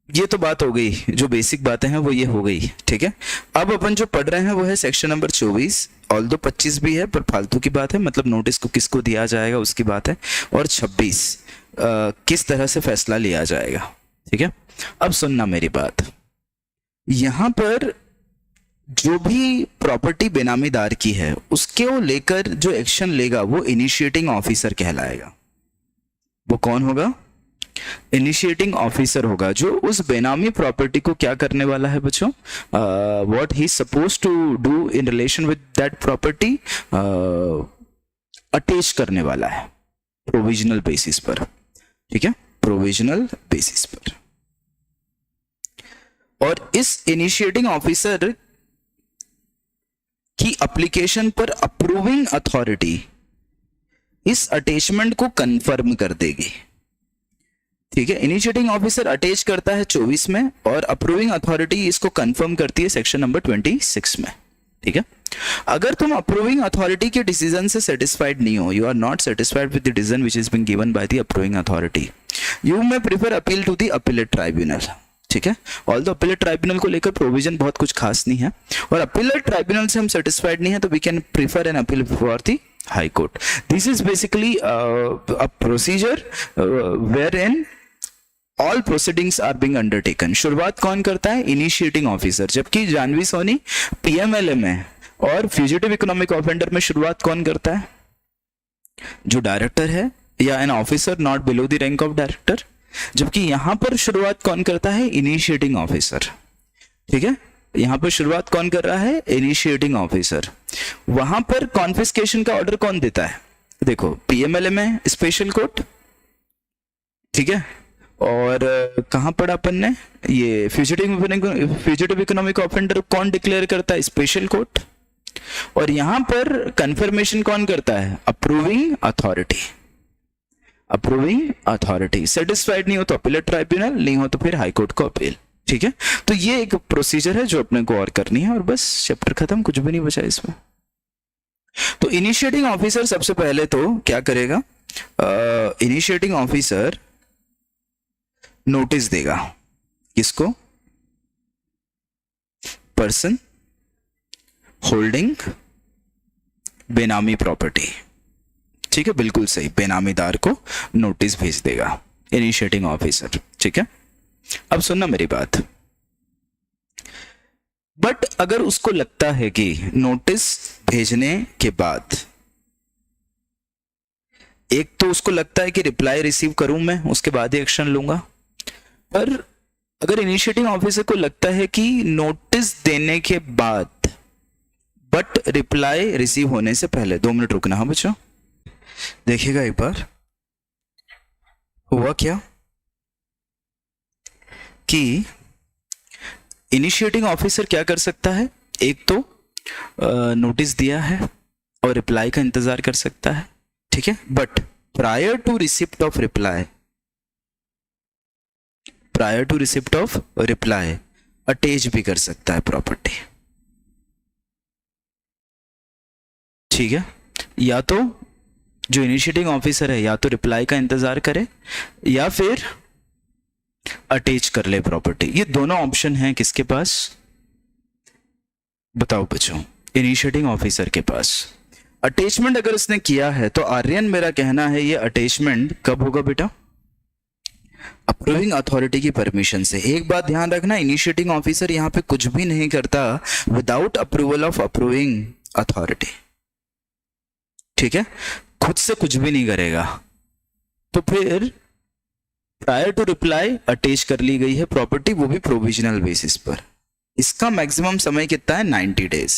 ये तो बात हो गई, जो बेसिक बातें हैं वो ये हो गई, ठीक है। अब अपन जो पढ़ रहे हैं वो है सेक्शन नंबर 24, ऑल्दो 25 भी है पर फालतू की बात है, मतलब नोटिस को किसको दिया जाएगा उसकी बात है, और 26 किस तरह से फैसला लिया जाएगा, ठीक है। अब सुनना मेरी बात, यहां पर जो भी प्रॉपर्टी बेनामीदार की है उसके वो लेकर जो एक्शन लेगा वो इनिशिएटिंग ऑफिसर कहलाएगा। वो कौन होगा? इनिशिएटिंग ऑफिसर होगा, जो उस बेनामी प्रॉपर्टी को क्या करने वाला है बच्चों, what he suppose to do in relation with that property, attach करने वाला है प्रोविजनल बेसिस पर, ठीक है, प्रोविजनल बेसिस पर। और इस इनिशिएटिंग ऑफिसर की एप्लीकेशन पर अप्रूविंग अथॉरिटी इस अटैचमेंट को कंफर्म कर देगी, ठीक है। इनिशिएटिंग ऑफिसर अटैच करता है 24 में और अप्रूविंग अथॉरिटी इसको कंफर्म करती है सेक्शन नंबर 26 में, ठीक है। अगर तुम अप्रूविंग अथॉरिटी के डिसीजन से सेटिस्फाइड नहीं हो, you are not satisfied with the decision which is been given by the approving authority, you may prefer appeal to the appellate tribunal, ठीक है। ऑल्दो अपीलेट ट्राइब्यूनल को लेकर प्रोविजन बहुत कुछ खास नहीं है, और अपीलेट ट्राइब्यूनल से हम सेटिस्फाइड नहीं है तो we can prefer an appeal for the high court. This is basically a procedure wherein all proceedings are being undertaken. शुरुआत कौन करता है? Initiating officer. जबकि जानवी सोनी पीएमएलए में और फ्यूजिटिव इकोनॉमिक ऑफेंडर में शुरुआत कौन करता है? जो डायरेक्टर है या an officer not below the rank of director. जबकि यहां पर शुरुआत कौन करता है? इनिशिएटिंग ऑफिसर, ठीक है। यहां पर शुरुआत कौन कर रहा है? Initiating officer. वहां पर कॉन्फिस्केशन का ऑर्डर कौन देता है? देखो, पीएमएलए में स्पेशल कोर्ट, ठीक है, और कहां पढ़ा अपन ने ये फ्यूजिटिव इकोनॉमिक ऑफेंडर कौन डिक्लेयर करता है? Special court. और यहां पर कंफर्मेशन कौन करता है? Approving authority. Approving authority satisfied नहीं हो तो अपीलेट ट्राइब्यूनल, नहीं हो तो फिर हाई कोर्ट को अपील, ठीक है। तो ये एक प्रोसीजर है जो अपने को और करनी है, और बस चैप्टर खत्म, कुछ भी नहीं बचा इसमें। तो इनिशिएटिंग ऑफिसर सबसे पहले तो क्या करेगा? इनिशिएटिंग ऑफिसर नोटिस देगा, किसको? पर्सन होल्डिंग बेनामी प्रॉपर्टी, ठीक है, बिल्कुल सही, बेनामीदार को नोटिस भेज देगा इनिशिएटिंग ऑफिसर, ठीक है। अब सुनना मेरी बात, बट अगर उसको लगता है कि नोटिस भेजने के बाद, एक तो उसको लगता है कि रिप्लाई रिसीव करूं मैं, उसके बाद ही एक्शन लूंगा, पर अगर इनिशिएटिंग ऑफिसर को लगता है कि नोटिस देने के बाद बट रिप्लाई रिसीव होने से पहले। 2 मिनट रुकना। हाँ बच्चों, देखिएगा एक बार हुआ क्या कि इनिशिएटिंग ऑफिसर क्या कर सकता है, एक तो नोटिस दिया है और रिप्लाई का इंतजार कर सकता है, ठीक है, but prior to receipt of reply attach भी कर सकता है प्रॉपर्टी, ठीक है। या तो जो इनिशिएटिंग ऑफिसर है या तो रिप्लाई का इंतजार करे या फिर अटैच कर ले प्रॉपर्टी। ये दोनों ऑप्शन हैं किसके पास, बताओ बच्चों, इनिशिएटिंग ऑफिसर के पास। अटैचमेंट अगर उसने किया है तो आर्यन मेरा कहना है ये अटैचमेंट कब होगा बेटा, अप्रूविंग अथॉरिटी की परमिशन से। एक बात ध्यान रखना, इनिशिएटिंग ऑफिसर यहां पे कुछ भी नहीं करता without approval of approving authority, ठीक है, खुद से कुछ भी नहीं करेगा। तो फिर प्रायर टू रिप्लाई अटैच कर ली गई है प्रॉपर्टी, वो भी प्रोविजनल बेसिस पर। इसका मैक्सिमम समय कितना है, 90 डेज,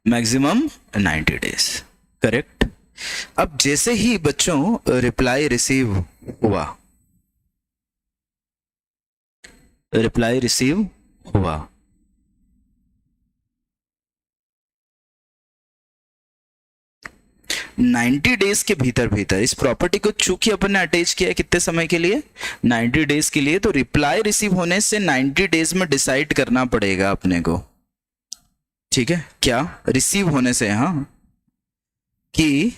मैक्सिमम 90 डेज, करेक्ट। अब जैसे ही बच्चों रिप्लाई रिसीव हुआ, 90 डेज के भीतर इस प्रॉपर्टी को चूंकि अपन ने अटैच किया है कितने समय के लिए, 90 डेज के लिए, तो रिप्लाई रिसीव होने से 90 डेज में डिसाइड करना पड़ेगा अपने को, ठीक है, क्या रिसीव होने से, हाँ, कि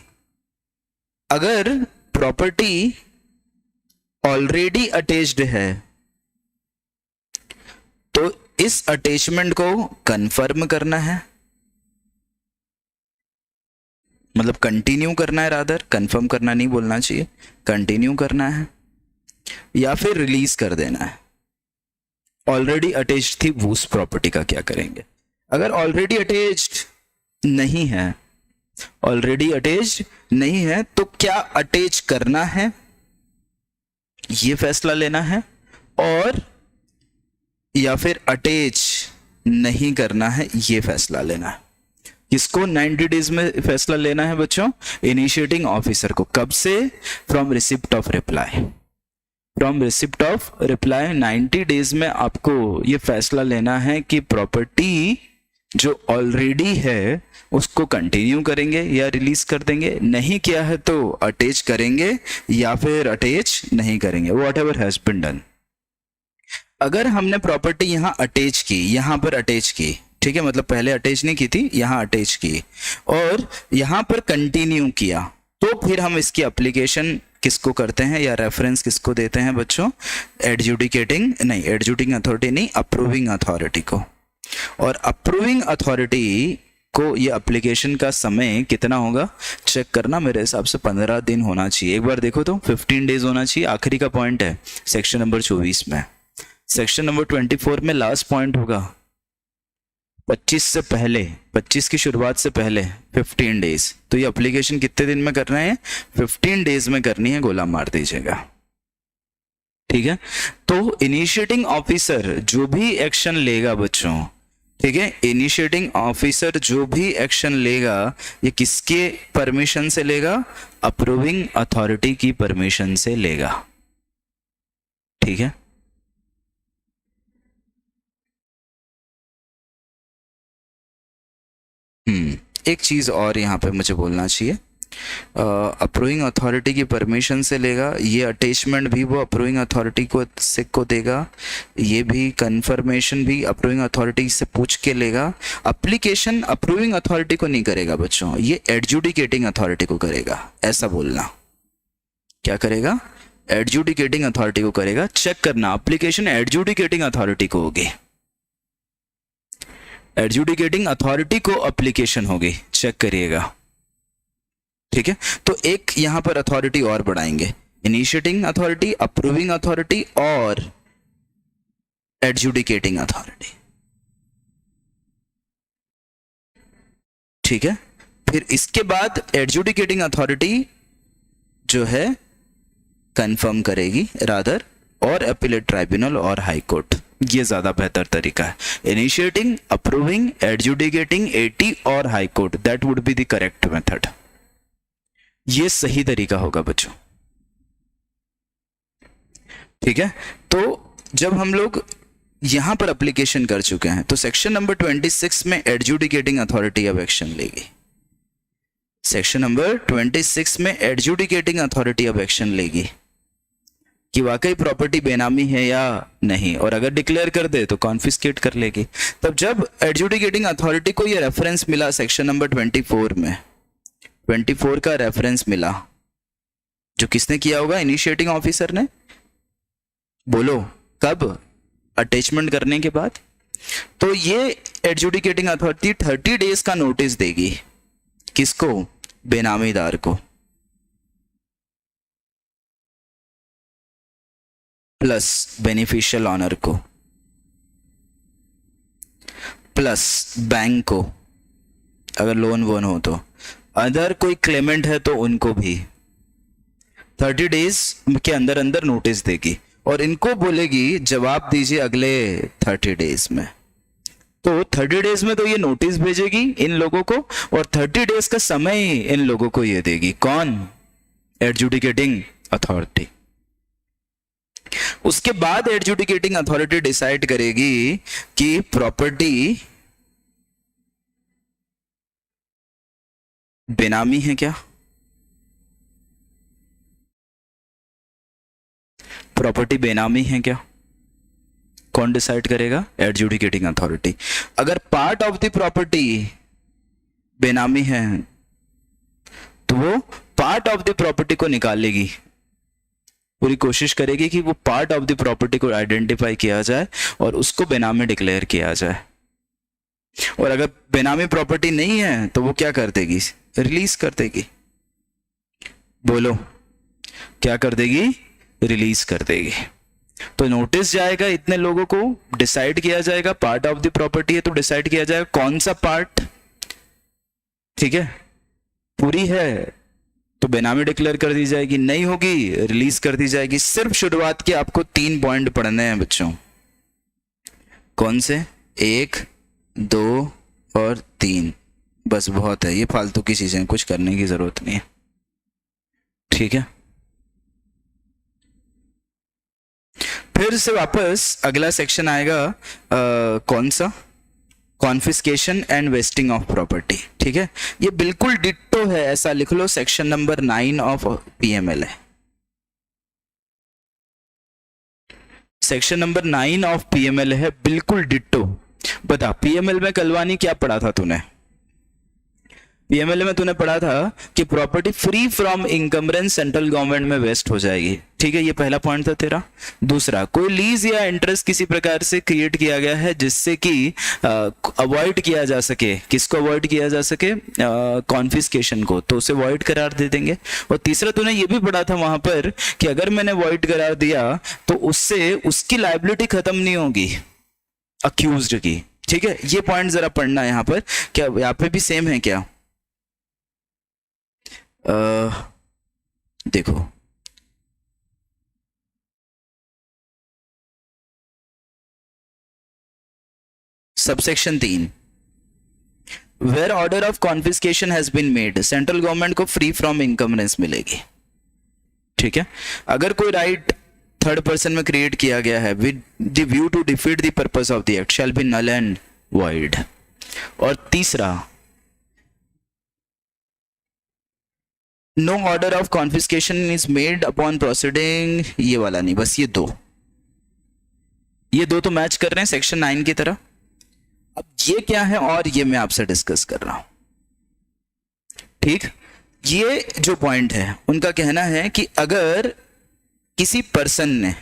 अगर प्रॉपर्टी ऑलरेडी अटैच्ड है तो इस अटैचमेंट को कंफर्म करना है, मतलब कंटिन्यू करना है, रादर कंफर्म करना नहीं बोलना चाहिए, कंटिन्यू करना है, या फिर रिलीज कर देना है। ऑलरेडी अटैच्ड थी वो, उस प्रॉपर्टी का क्या करेंगे। अगर ऑलरेडी अटैच्ड नहीं है, तो क्या अटैच करना है ये फैसला लेना है, और या फिर अटैच नहीं करना है ये फैसला लेना है। किसको 90 डेज में फैसला लेना है बच्चों, इनिशिएटिंग ऑफिसर को। कब से, from receipt of reply 90 days में आपको ये फैसला लेना है कि प्रॉपर्टी जो ऑलरेडी है उसको कंटिन्यू करेंगे या रिलीज कर देंगे, नहीं किया है तो अटैच करेंगे या फिर अटैच नहीं करेंगे, whatever has been done. अगर हमने प्रॉपर्टी यहां अटैच की, यहां पर अटैच की, ठीक है, मतलब पहले अटैच नहीं की थी, यहां अटैच की और यहां पर कंटिन्यू किया, तो फिर हम इसकी एप्लीकेशन किसको करते हैं या रेफरेंस किसको देते हैं बच्चों, एडजुडिकेटिंग अथॉरिटी नहीं, अप्रूविंग अथॉरिटी को। और अप्रूविंग अथॉरिटी को ये एप्लीकेशन का समय कितना होगा चेक करना, मेरे हिसाब से 15 दिन होना चाहिए। एक बार देखो तो 15 डेज होना चाहिए, आखिरी का पॉइंट है सेक्शन नंबर 24 में। सेक्शन नंबर 24 में लास्ट पॉइंट होगा 25 से पहले, 25 की शुरुआत से पहले 15 डेज। तो ये एप्लीकेशन कितने दिन में करना है, 15 डेज में करनी है, गोला मार दीजिएगा, ठीक है। तो इनिशिएटिंग ऑफिसर जो भी एक्शन लेगा बच्चों, ठीक है, इनिशिएटिंग ऑफिसर जो भी एक्शन लेगा ये किसके परमिशन से लेगा, अप्रूविंग अथॉरिटी की परमिशन से लेगा, ठीक है। एक चीज और यहाँ पे मुझे बोलना चाहिए, अप्रूविंग अथॉरिटी की परमिशन से लेगा, ये अटैचमेंट भी वो अप्रूविंग अथॉरिटी को देगा, ये भी कंफर्मेशन भी अप्रूविंग अथॉरिटी से पूछ के लेगा। एप्लीकेशन अप्रूविंग अथॉरिटी को नहीं करेगा बच्चों, ये एडजुडिकेटिंग अथॉरिटी को करेगा, ऐसा बोलना। क्या करेगा, एडजुडिकेटिंग अथॉरिटी को करेगा। चेक करना, एप्लीकेशन एडजुडिकेटिंग अथॉरिटी को होगी, एडजुडिकेटिंग अथॉरिटी को एप्लीकेशन होगी, चेक करिएगा, ठीक है। तो एक यहां पर अथॉरिटी और बढ़ाएंगे, इनिशिएटिंग अथॉरिटी, अप्रूविंग अथॉरिटी और एडजुडिकेटिंग अथॉरिटी, ठीक है। फिर इसके बाद एडजुडिकेटिंग अथॉरिटी जो है कंफर्म करेगी रादर, और अपीलेट ट्राइब्यूनल और हाई कोर्ट ये ज्यादा बेहतर तरीका है। इनिशिएटिंग, अप्रूविंग, एडजुडिकेटिंग, एटी और high court, that would be the correct method. ये सही तरीका होगा बच्चों, ठीक है। तो जब हम लोग यहां पर एप्लीकेशन कर चुके हैं तो सेक्शन नंबर 26 में एडजुडिकेटिंग अथॉरिटी अब एक्शन लेगी। सेक्शन नंबर 26 में एडजुडिकेटिंग अथॉरिटी अब एक्शन लेगी कि वाकई प्रॉपर्टी बेनामी है या नहीं, और अगर डिक्लेयर कर दे तो कॉन्फिस्केट कर लेगी। तब जब एडजुडिकेटिंग अथॉरिटी को ये रेफरेंस मिला सेक्शन नंबर 24 में, 24 का रेफरेंस मिला, जो किसने किया होगा? इनिशिएटिंग ऑफिसर ने। बोलो कब? अटैचमेंट करने के बाद। तो ये एडजुडिकेटिंग अथॉरिटी 30 डेज का नोटिस देगी, किसको? बेनामीदार को, प्लस बेनिफिशियल ऑनर को, प्लस बैंक को अगर लोन वोन हो तो, अदर कोई क्लेमेंट है तो उनको भी 30 डेज के अंदर अंदर नोटिस देगी, और इनको बोलेगी जवाब दीजिए अगले 30 डेज में। तो 30 डेज में तो ये नोटिस भेजेगी इन लोगों को, और 30 डेज का समय इन लोगों को ये देगी। कौन? Adjudicating authority. उसके बाद एडजुडिकेटिंग अथॉरिटी डिसाइड करेगी कि प्रॉपर्टी बेनामी है क्या, प्रॉपर्टी बेनामी है क्या। कौन डिसाइड करेगा? Adjudicating authority. अगर पार्ट ऑफ द प्रॉपर्टी बेनामी है तो वो पार्ट ऑफ द प्रॉपर्टी को निकालेगी, पूरी कोशिश करेगी कि वो पार्ट ऑफ द प्रॉपर्टी को आइडेंटिफाई किया जाए और उसको बेनामी डिक्लेयर किया जाए। और अगर बेनामी प्रॉपर्टी नहीं है तो वो क्या कर देगी? रिलीज कर देगी। बोलो क्या कर देगी? रिलीज कर देगी। तो नोटिस जाएगा इतने लोगों को, डिसाइड किया जाएगा, पार्ट ऑफ द प्रॉपर्टी है तो डिसाइड किया जाएगा कौन सा पार्ट, ठीक है। पूरी है तो बेनामी डिक्लेयर कर दी जाएगी, नहीं होगी रिलीज कर दी जाएगी। सिर्फ शुरुआत के आपको 3 पॉइंट पढ़ने हैं बच्चों। कौन से? 1, 2 और 3, बस बहुत है। ये फालतू की चीजें, कुछ करने की जरूरत नहीं है, ठीक है। फिर से वापस अगला सेक्शन आएगा कौन सा? Confiscation and wasting of property, ठीक है। ये बिल्कुल डिट्टो है, ऐसा लिख लो, सेक्शन नंबर 9 ऑफ पीएमएल है। सेक्शन नंबर 9 ऑफ पीएमएल है, बिल्कुल डिट्टो। बता पीएमएल में कलवानी क्या पढ़ा था तूने? पीएमएल में तूने पढ़ा था कि property free from encumbrance central government में वेस्ट हो जाएगी, ठीक है। ये पहला पॉइंट था तेरा। दूसरा, कोई लीज या इंटरेस्ट किसी प्रकार से क्रिएट किया गया है जिससे कि अवॉइड किया जा सके, किसको अवॉइड किया जा सके? कॉन्फिस्केशन को, तो उसे वॉइड करार दे देंगे। और तीसरा तूने ये भी पढ़ा था वहां पर कि अगर मैंने वॉइड करार दिया तो उससे उसकी लायबिलिटी खत्म नहीं होगी अक्यूज्ड की, ठीक है। ये पॉइंट जरा पढ़ना यहाँ पर। क्या यहाँ पे भी सेम है क्या? देखो subsection 3, where order of confiscation has been made, central government को फ्री फ्रॉम इनकम्बरेंस मिलेगी, ठीक है। अगर कोई राइट थर्ड पर्सन में क्रिएट किया गया है with the view to defeat the purpose of the act shall be null and void. और तीसरा, no order of confiscation is made upon proceeding, ये वाला नहीं, बस ये दो तो मैच कर रहे हैं सेक्शन 9 की तरह। अब ये क्या है और ये मैं आपसे डिस्कस कर रहा हूं, ठीक। ये जो पॉइंट है उनका कहना है कि अगर किसी पर्सन ने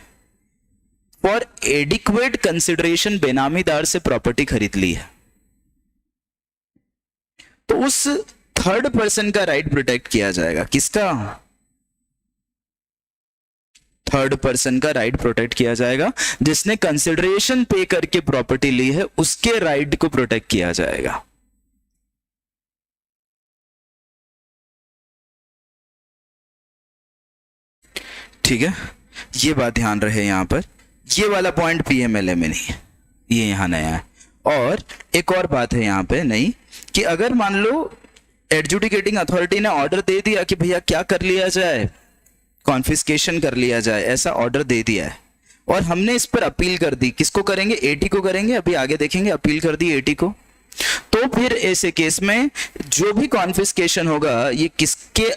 फॉर एडिक्वेट कंसिडरेशन बेनामीदार से प्रॉपर्टी खरीद ली है तो उस थर्ड पर्सन का राइट प्रोटेक्ट किया जाएगा। किसका? थर्ड पर्सन का राइट प्रोटेक्ट किया जाएगा। जिसने कंसिडरेशन पे करके प्रॉपर्टी ली है उसके राइट को प्रोटेक्ट किया जाएगा। ठीक है, ये बात ध्यान रहे यहां पर। ये वाला पॉइंट पीएमएलए में नहीं है, ये यहाँ नया है। और एक और बात है यहाँ पे नहीं, कि अगर मान लो एडजुडिकेटिंग अथॉरिटी ने ऑर्डर दे दिया कि भैया क्या कर लिया जाए, कॉन्फिस्केशन कर लिया जाए, ऐसा ऑर्डर दे दिया है, और हमने इस पर अपील कर दी, किसको करेंगे, एटी को करेंगे, अभी आगे देखेंगे, अपील कर दी एटी को, तो फिर ऐसे केस में जो भी कॉन्फिस्केशन होगा ये किसके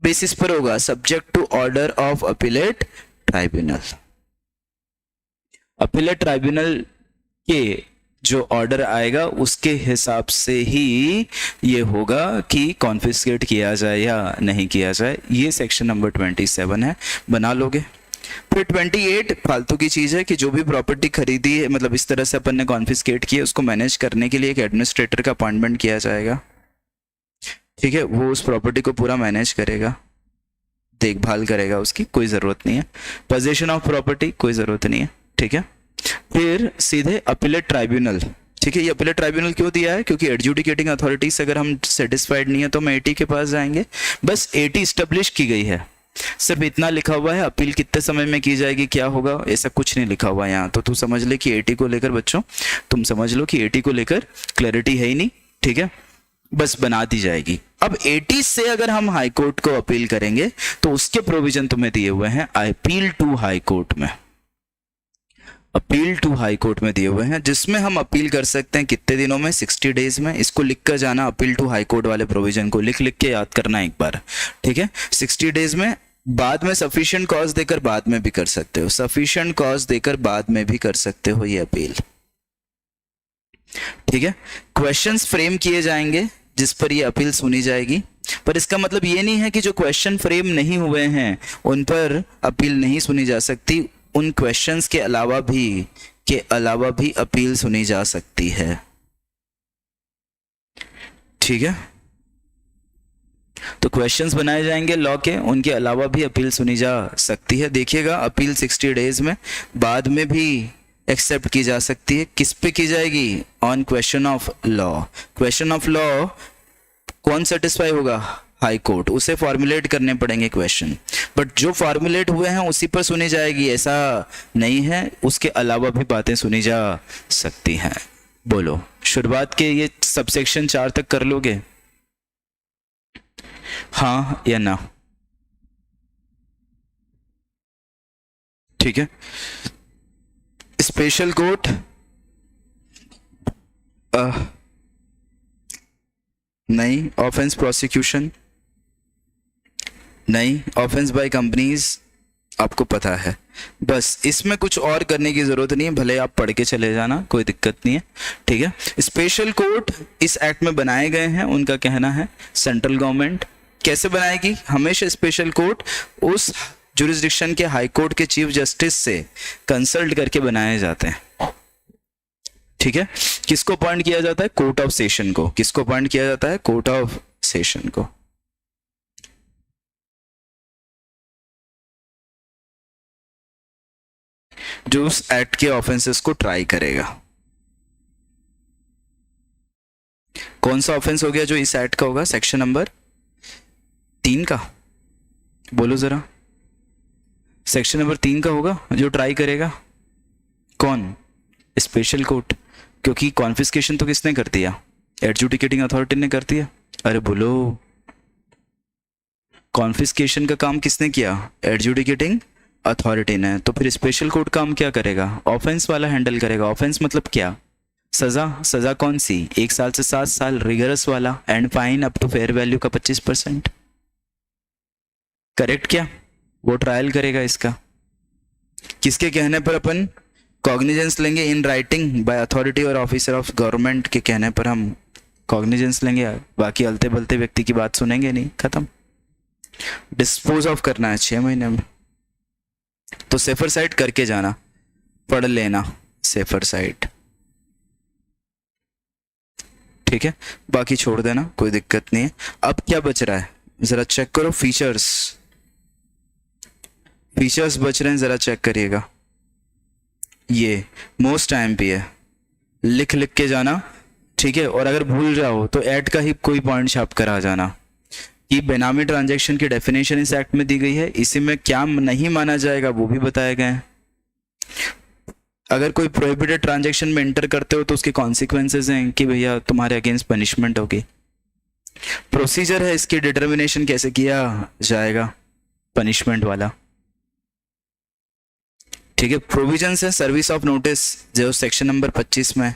बेसिस पर होगा, subject to order of appellate tribunal. Appellate tribunal के जो ऑर्डर आएगा उसके हिसाब से ही ये होगा कि कॉन्फिस्केट किया जाए या नहीं किया जाए। ये सेक्शन नंबर 27 है, बना लोगे। फिर 28 फालतू की चीज है कि जो भी प्रॉपर्टी खरीदी है, मतलब इस तरह से अपन ने कॉन्फिस्केट किया, उसको मैनेज करने के लिए एक एडमिनिस्ट्रेटर का अपॉइंटमेंट किया जाएगा, ठीक है, वो उस प्रॉपर्टी को पूरा मैनेज करेगा, देखभाल करेगा, उसकी कोई जरूरत नहीं है। पोजीशन ऑफ प्रॉपर्टी कोई जरूरत नहीं है, ठीक है। फिर सीधे अपीलेट ट्राइब्यूनल, ठीक है। ये अपीलेट ट्राइब्यूनल क्यों दिया है, क्योंकि एडजुडिकेटिंग अथॉरिटी से अगर हम सेटिस्फाइड नहीं है तो हम एटी के पास जाएंगे, बस एटी इस्टेब्लिश की गई है, सिर्फ इतना लिखा हुआ है। अपील कितने समय में की जाएगी, क्या होगा, ऐसा कुछ नहीं लिखा हुआ है यहाँ। तो तू समझ ले कि एटी को लेकर, बच्चों तुम समझ लो कि एटी को लेकर क्लैरिटी है ही नहीं, ठीक है, बस बना दी जाएगी। अब 80 से अगर हम हाई कोर्ट को अपील करेंगे तो उसके प्रोविजन तुम्हें दिए हुए हैं अपील टू हाई कोर्ट में, अपील टू हाई कोर्ट में दिए हुए हैं, जिसमें हम अपील कर सकते हैं कितने दिनों में, 60 डेज में। इसको लिख कर जाना, अपील टू हाई कोर्ट वाले प्रोविजन को लिख लिख के याद करना एक बार, ठीक है, 60 डेज में। बाद में सफिशिएंट कॉज देकर बाद में भी कर सकते हो, सफिशिएंट कॉज देकर बाद में भी कर सकते हो ये अपील, ठीक है। क्वेश्चंस फ्रेम किए जाएंगे जिस पर ये अपील सुनी जाएगी, पर इसका मतलब ये नहीं है कि जो क्वेश्चन फ्रेम नहीं हुए हैं उन पर अपील नहीं सुनी जा सकती, उन क्वेश्चंस के अलावा भी अपील सुनी जा सकती है, ठीक है। तो क्वेश्चंस बनाए जाएंगे लॉ के, उनके अलावा भी अपील सुनी जा सकती है। देखिएगा, अपील 60 डेज में, बाद में भी एक्सेप्ट की जा सकती है। किस पे की जाएगी, on question of law. Question of law कौन सेटिस्फाई होगा, हाई कोर्ट, उसे फॉर्मुलेट करने पड़ेंगे क्वेश्चन, बट जो फॉर्मुलेट हुए हैं उसी पर सुनी जाएगी, ऐसा नहीं है, उसके अलावा भी बातें सुनी जा सकती हैं। बोलो, शुरुआत के ये सबसेक्शन 4 तक कर लोगे, हाँ या ना, ठीक है। स्पेशल कोर्ट नहीं, ऑफेंस प्रोसिक्यूशन नहीं, ऑफेंस बाय कंपनीज आपको पता है, बस इसमें कुछ और करने की जरूरत नहीं है, भले आप पढ़ के चले जाना, कोई दिक्कत नहीं है, ठीक है। स्पेशल कोर्ट इस एक्ट में बनाए गए हैं, उनका कहना है सेंट्रल गवर्नमेंट कैसे बनाएगी, हमेशा स्पेशल कोर्ट उस जुरिस्डिक्शन के हाई कोर्ट के चीफ जस्टिस से कंसल्ट करके बनाए जाते हैं, ठीक है। किसको अपॉइंट किया जाता है, कोर्ट ऑफ सेशन को, किसको अपॉइंट किया जाता है, कोर्ट ऑफ सेशन को, जो उस एक्ट के ऑफेंसेस को ट्राई करेगा। कौन सा ऑफेंस हो गया जो इस एक्ट का होगा, सेक्शन नंबर 3 का, बोलो जरा, सेक्शन नंबर 3 का होगा जो ट्राई करेगा, कौन, स्पेशल कोर्ट, क्योंकि कॉन्फिस्केशन तो किसने कर दिया, एडजुडिकेटिंग अथॉरिटी ने कर दिया। अरे बोलो, कॉन्फिस्केशन का काम किसने किया, एडजुडिकेटिंग अथॉरिटी ने, तो फिर स्पेशल कोर्ट काम क्या करेगा, ऑफेंस वाला हैंडल करेगा। ऑफेंस मतलब क्या, सजा, सजा कौन सी, 1 साल से 7 साल, रिगरस वाला, and fine up to fair value का 25%, करेक्ट क्या, वो ट्रायल करेगा इसका। किसके कहने पर अपन कॉग्निजेंस लेंगे, इन राइटिंग बाय अथॉरिटी और ऑफिसर ऑफ गवर्नमेंट के कहने पर हम कॉग्निजेंस लेंगे, बाकी अलते बलते व्यक्ति की बात सुनेंगे नहीं, खत्म। डिस्पोज ऑफ करना है 6 महीने में, तो सेफर साइड करके जाना, पढ़ लेना सेफर साइड, ठीक है, बाकी छोड़ देना, कोई दिक्कत नहीं है। अब क्या बच रहा है, जरा चेक करो, फीचर्स, फीचर्स बच रहे हैं, जरा चेक करिएगा। ये मोस्ट IMP है, लिख लिख के जाना, ठीक है, और अगर भूल जाओ तो ऐड का ही कोई पॉइंट छाप कर आ जाना कि बेनामी ट्रांजैक्शन की डेफिनेशन इस एक्ट में दी गई है, इसी में क्या नहीं माना जाएगा वो भी बताया गया है, अगर कोई प्रोहिबिटेड ट्रांजैक्शन में एंटर करते हो तो उसके कॉन्सिक्वेंसेज हैं कि भैया तुम्हारे अगेंस्ट पनिशमेंट होगी। प्रोसीजर है इसकी डिटर्मिनेशन कैसे किया जाएगा पनिशमेंट वाला, ठीक है। प्रोविजंस है सर्विस ऑफ नोटिस जो सेक्शन नंबर 25 में,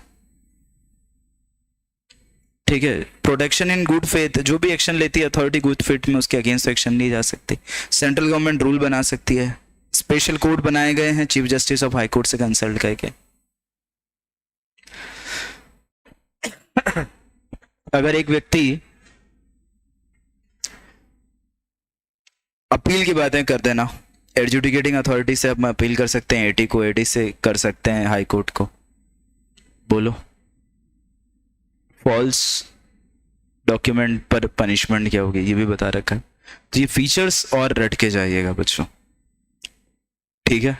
ठीक है। प्रोटेक्शन इन गुड फेथ, जो भी एक्शन लेती है अथॉरिटी गुड फेथ में उसके अगेंस्ट एक्शन ली जा सकती। सेंट्रल गवर्नमेंट रूल बना सकती है। स्पेशल कोर्ट बनाए गए हैं chief justice of high court से कंसल्ट करके। अगर एक व्यक्ति अपील की बातें कर देना, एडजुडिकेटिंग अथॉरिटी से हम अपील कर सकते हैं, एटी को एडी से कर सकते हैं हाई कोर्ट को, बोलो फॉल्स डॉक्यूमेंट पर पनिशमेंट क्या होगी ये भी बता रखा है। तो ये फीचर्स और रट के जाइएगा बच्चों, ठीक है।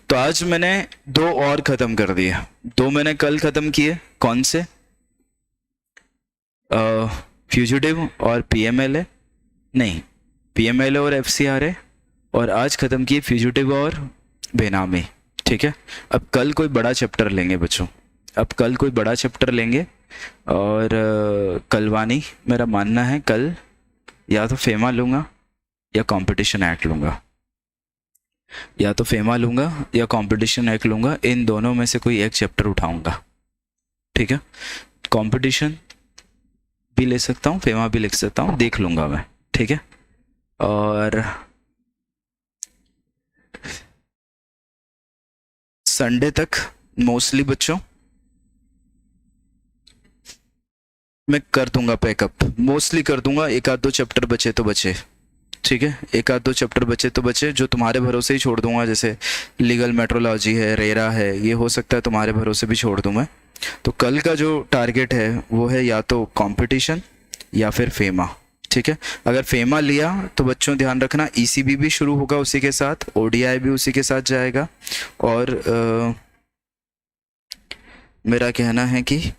तो आज मैंने 2 और खत्म कर दिए, 2 मैंने कल खत्म किए, कौन से, फ्यूजिटिव और पीएमएलए, नहीं पीएमएलए और एफसीआरए, और आज खत्म किए फ्यूजिटिव और बेनामी, ठीक है। अब कल कोई बड़ा चैप्टर लेंगे बच्चों, अब कल कोई बड़ा चैप्टर लेंगे और कलवानी मेरा मानना है कल या तो फेमा लूँगा या कंपटीशन एक्ट लूँगा, या तो फेमा लूँगा या कंपटीशन एक्ट लूँगा, इन दोनों में से कोई एक चैप्टर उठाऊँगा, ठीक है। कंपटीशन भी ले सकता हूँ, फेमा भी लिख सकता हूँ, देख लूँगा मैं, ठीक है। और संडे तक मोस्टली बच्चों मैं कर दूंगा पैकअप, मोस्टली कर दूंगा। 1-2 चैप्टर बचे तो बचे, ठीक है, 1-2 चैप्टर बचे तो बचे, जो तुम्हारे भरोसे ही छोड़ दूंगा, जैसे लीगल मेट्रोलॉजी है, रेरा है, ये हो सकता है तुम्हारे भरोसे भी छोड़ दूं मैं। तो कल का जो टारगेट है वो है या तो कंपटीशन या फिर फेमा, ठीक है। अगर फेमा लिया तो बच्चों ध्यान रखना ईसीबी भी शुरू होगा उसी के साथ, ओडीआई भी उसी के साथ जाएगा, और मेरा कहना है कि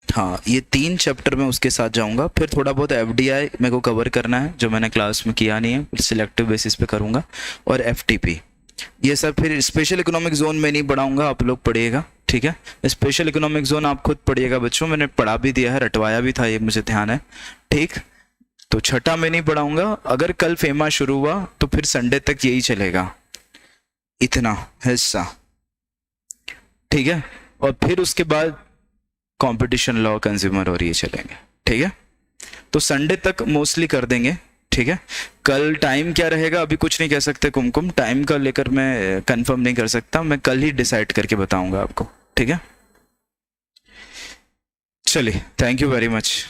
हाँ ये 3 चैप्टर में उसके साथ जाऊंगा। फिर थोड़ा बहुत एफडीआई मेरे को कवर करना है जो मैंने क्लास में किया नहीं है, सिलेक्टिव बेसिस पे करूंगा, और एफटीपी ये सब। फिर स्पेशल इकोनॉमिक जोन में नहीं पढ़ाऊंगा, आप लोग पढ़िएगा, ठीक है। स्पेशल इकोनॉमिक जोन आप खुद पढ़िएगा बच्चों, मैंने पढ़ा भी दिया है, रटवाया भी था, ये मुझे ध्यान है, ठीक। तो छठा में नहीं पढ़ाऊंगा। अगर कल फेमा शुरू हुआ तो फिर संडे तक यही चलेगा, इतना हिस्सा, ठीक है। और फिर उसके बाद कंपटीशन लॉ, कंज्यूमर और ये चलेंगे, ठीक है। तो संडे तक मोस्टली कर देंगे, ठीक है। कल टाइम क्या रहेगा अभी कुछ नहीं कह सकते, कुमकुम टाइम का लेकर मैं कंफर्म नहीं कर सकता, मैं कल ही डिसाइड करके बताऊंगा आपको, ठीक है। चलिए, थैंक यू वेरी मच।